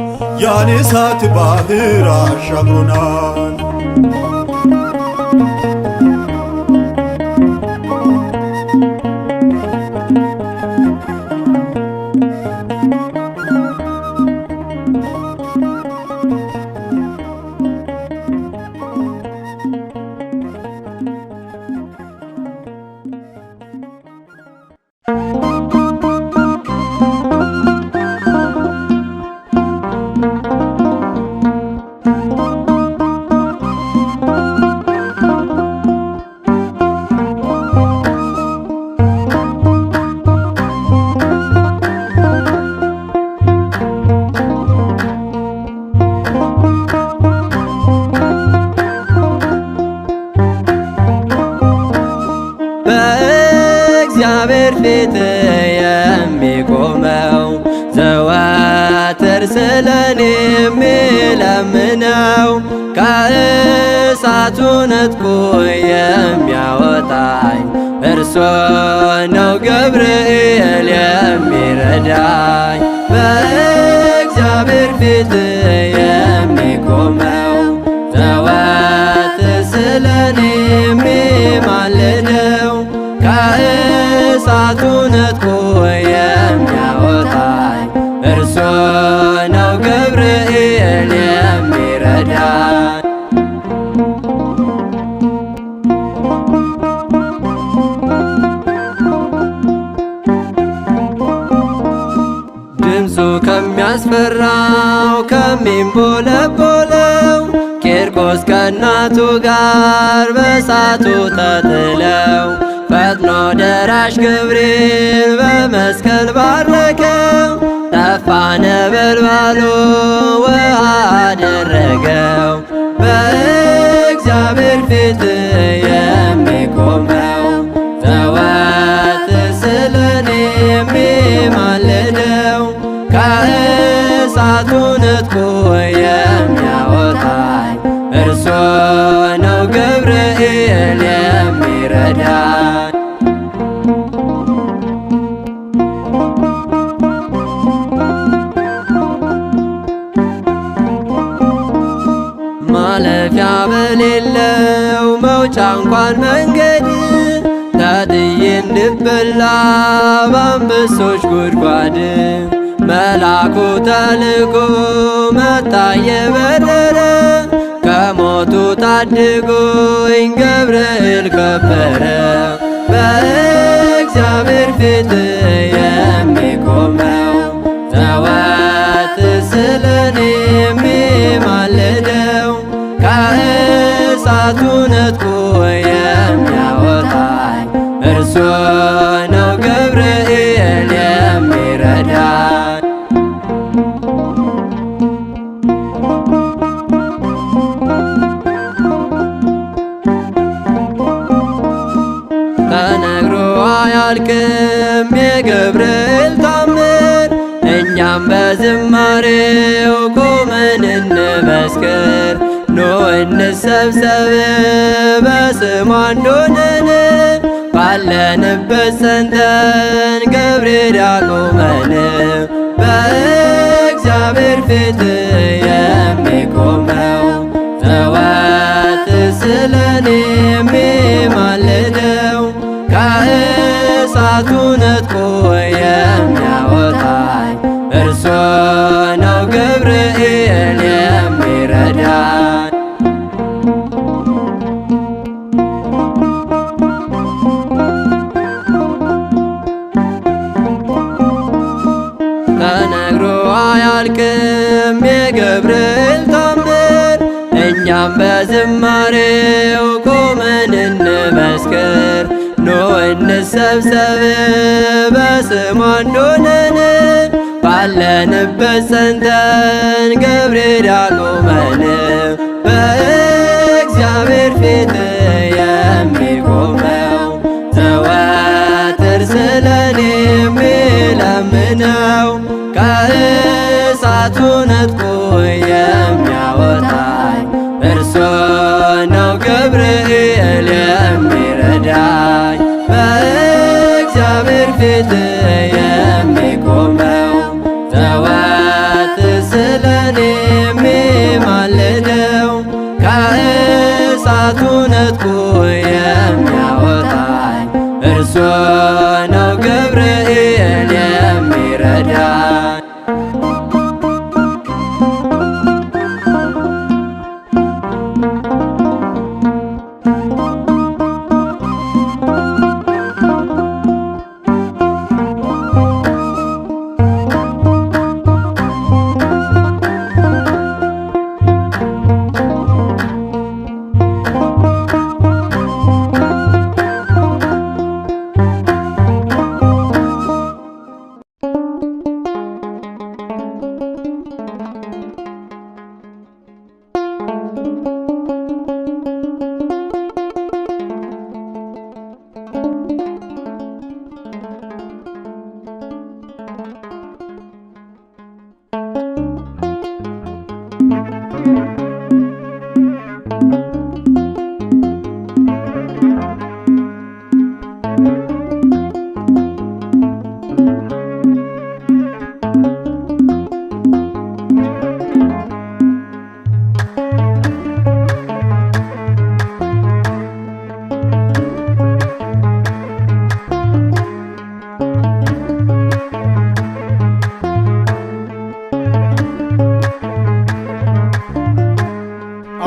ያን የእሳት ባህር አሻግሮናል። በእግዚአብሔር ፊት የሚቆመው ዘወትር ስለኔ የሚለምነው ከእሳቱ ነጥቆ የሚያወጣኝ እርሱ ነው ገብርኤል የሚረዳኝ። በእግዚአብሔር ፊት የሚቆመው ዘወትር ስለኔ የሚማልደው ከእሳቱ ከእናቱ ጋር በሳቱ ተጥለው ፈጥኖ ደራሽ ገብርኤል በመስቀል ባረከው። ጠፋ ነበልባሉ ውሃ አደረገው። በእግዚአብሔር ፊት የሚቆመው ዘወትር ስለኔ የሚማልደው ከእሳቱ ነጥቆ የሚያወጣኝ እርሱ ነው ገብርኤል የሚረዳኝ። ማለፊያ በሌለው መውጫ እንኳን መንገድ ታጥዬ እንድበላ በአንበሶች ጉድጓድ መልአኩ ተልኮ መጣ የበረረ ከሞቱ ታድጎኝ ገብርኤል ከበረ። በእግዚአብሔር ፊት የሚቆመው ዘወትር ስለኔ የሚማልደው ከእሳቱ ነጥቆ የሚያወጣኝ እርሱ ነው ገብርኤል የሚረዳኝ። ተነግሮ አያልቅም የገብርኤል ታምር፣ እኛም በዝማሬው ቆመን እንመስክር። ኑ እንሰብሰብ በስሙ አንድ ሆነን ባለንበት ጸንተን ገብርኤል ያቁመን። በእግዚአብሔር ፊት የሚቆመው ዘወትር ስለኔ የሚማልደው ከእሳቱ ነጥቆ የሚያወጣኝ እርሱ ነው ገብርኤል የሚረዳኝ። ተነግሮ አያልቅም የገብርኤል ታምር፣ እኛም በዝማሬው ቆመን እንመስክር። ኑ እንሰብሰብ በስሙ አንድ ሆነን ባለንበት ጸንተን ገብርኤል ያቁመን። በእግዚአብሔር ፊት የሚቆመው ዘወትር ስለኔ የሚለምነው ከእሳቱ ነጥቆ የሚያወጣኝ እርሱ ነው ገብርኤል የሚረዳኝ። በእግዚአብሔር ፊት የሚቆመው ዘወትር ስለኔ የሚማልደው ከእሳቱ ነጥቆ የሚያወጣኝ እርሱ ነው ገብርኤል የሚረዳኝ።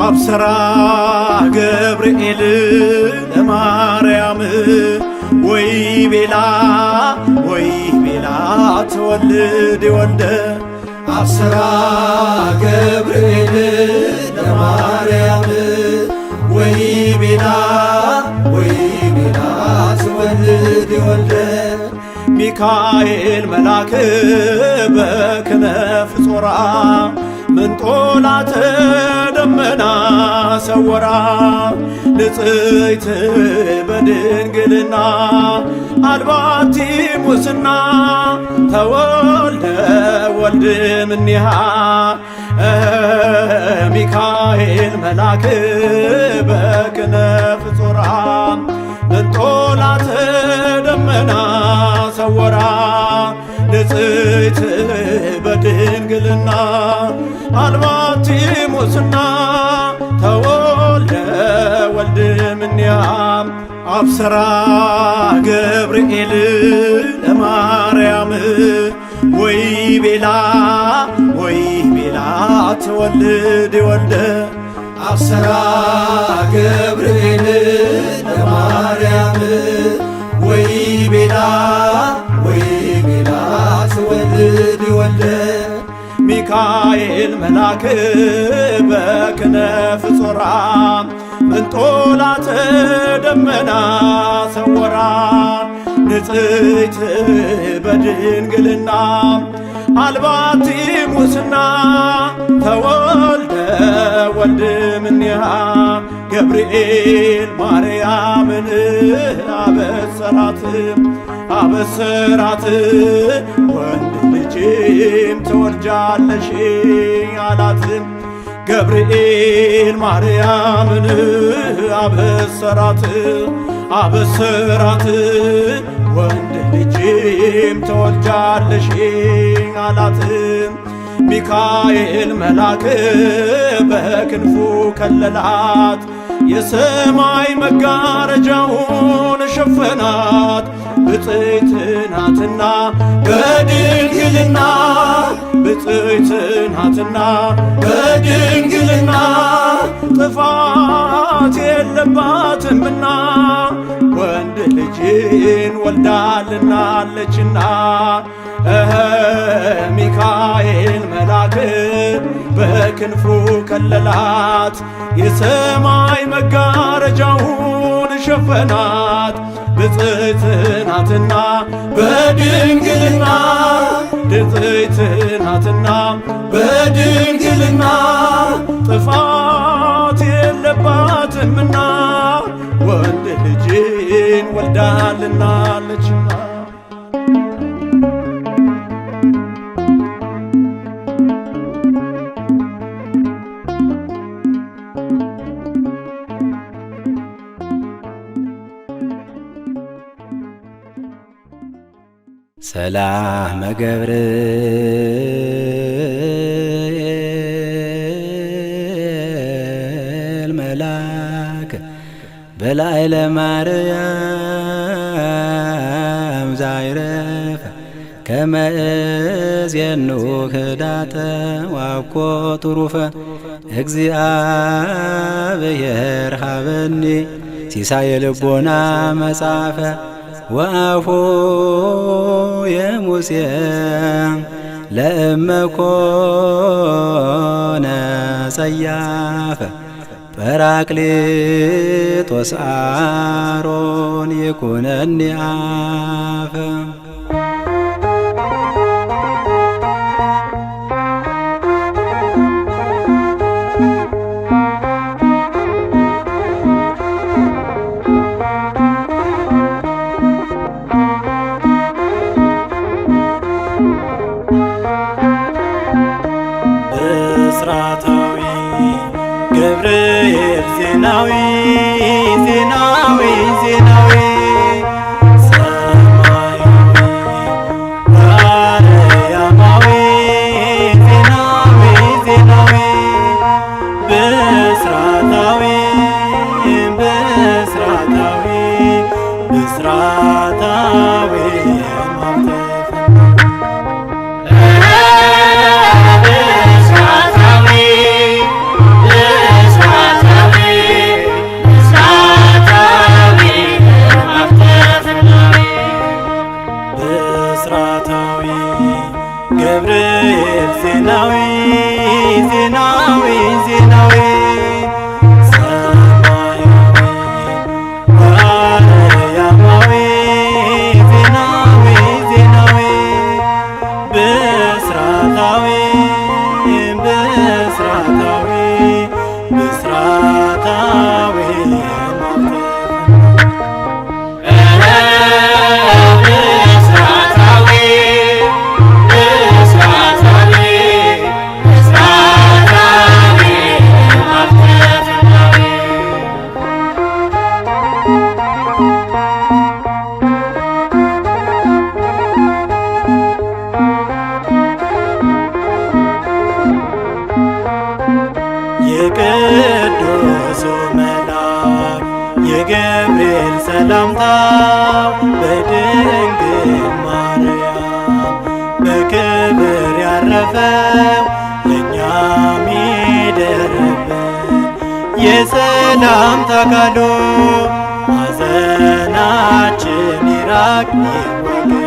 አብሰራ ገብርኤል ለማርያም ወይ ቤላ ተወልድ ወልደ። አብሰራ ገብርኤል ለማርያም ሚካኤል መልአክ በክነፍ ጾራ ምንጦላተ ደመና ሰወራ ንጽሕት በድንግልና አልባቲ ሙስና ተወልደ ወልድ እምኔሃ ሚካኤል መልአክ በክነፍ ጾራ ምንጦላተ ደመና ሰወራ ንጽሕት በድንግልና አልባቲ ሙስና ተወልደ ወልድ እምኔሃ አብሰራ ገብርኤል ለማርያም ወይ ቤላ ትወልድ ወልደ አብሰራ ገብርኤል ለማርያም ወይ ቤላ ትወልድ ወልደ ሚካኤል መልአክ በክነፍ ጾራ ምንጦላተ ደመና ሰወራ ንጽሕት በድንግልና አልባቲ ሙስና ተወልደ ወልድ እምኔሃ ገብርኤል ማርያምን አበሰራት ወንድ ልጅም ትወልጃለሽ አላት። ገብርኤል ማርያምን አበሰራት ወንድ ልጅም ትወልጃለሽ አላት። ሚካኤል መልአክ በክንፉ ከለላት የሰማይ መጋረጃውን ሸፈናት። ብፅዕት ናትና በድንግልና ጥፋት የለባትምና ወንድ ልጅን ወልዳልናለችና ሚካኤል መልአክ በክንፉ ከለላት የሰማይ መጋረጃውን ሸፈናት። ብፅዕት ናትና በድንግልና ጥፋት የለባትምና ወንድ ልጅን ወልዳልናለችና ሰላም ገብርኤል መልአክ በላዕለ ማርያም ዛይረፈ ከመ እዜኑ ህዳተ ዋኮ ትሩፈ እግዚአብሔር ሀበኒ ሲሳየ ልቦና መጻፈ ወአፎ የሙሴ ለእመኮነ ጸያፈ ጰራቅሊጦስ አሮን ይኩነኒ አፈ ብስራታዊ ገብርኤል ዜናዊ ሰማያዊ አርያማዊ ዜናዊ ብስራታዊ የገብርኤል ሰላምታ በድንግል ማርያም በክብር ያረፈው ለእኛም ይደርብን የሰላምታ ቃሉ ሐዘናችን ይራቅ ይወገድ።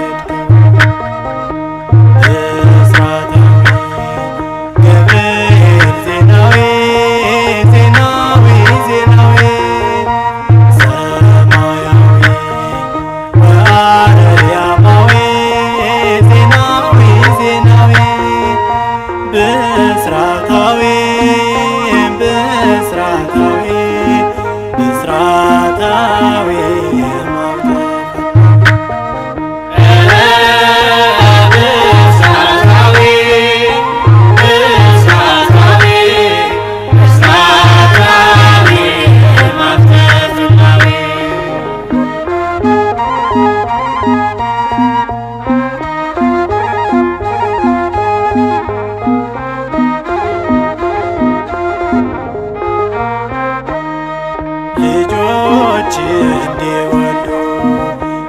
ልጆች እንዲወልዱ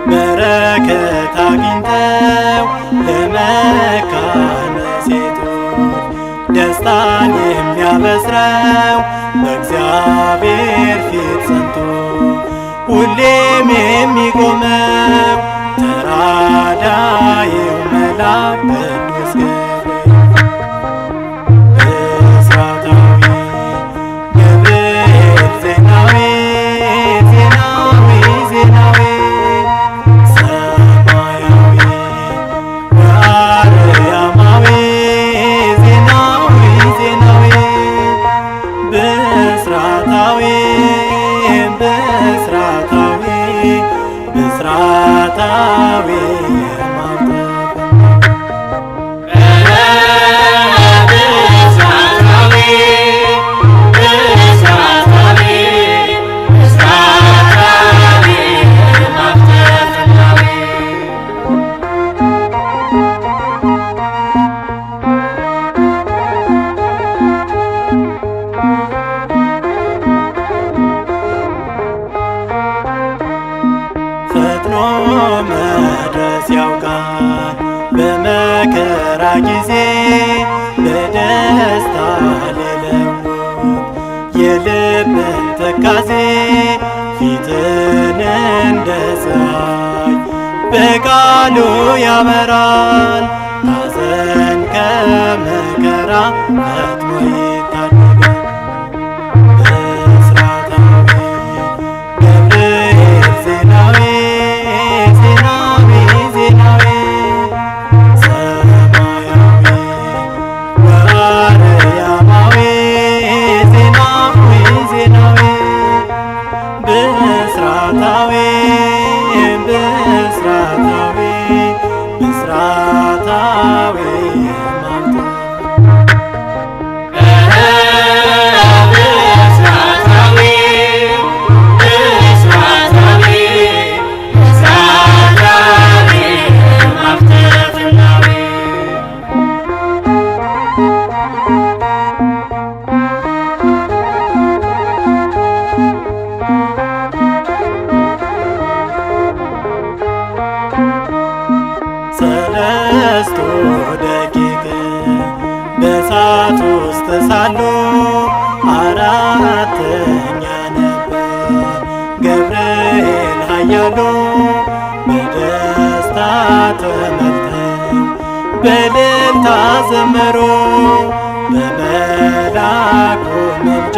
በረከት አግኝተው ለመካነ ሴቶች ደስታን የሚያበስረው በእግዚአብሔር ፊት ጸንቶ ሁሌም የሚቆመው ተራዳኢው መልአክ ቅዱስ ፈጥኖ መድረስ ያውቃል በመከራ ጊዜ በደስታ ሊለውጥ የልብን ትካዜ ፊትን እንደ ፀሐይ በቃሉ ያበራል ሐዘን ከመከራ ፈጥኖ ይታደጋል። ሰለስቱ ደቂቅ በእሳት ውስጥ ሳሉ አራተኛ ነበር ገብርኤል ኃያሉ በደስታ ተመልተው በእልልታ ዘመሩ በመልአኩ ምልጃ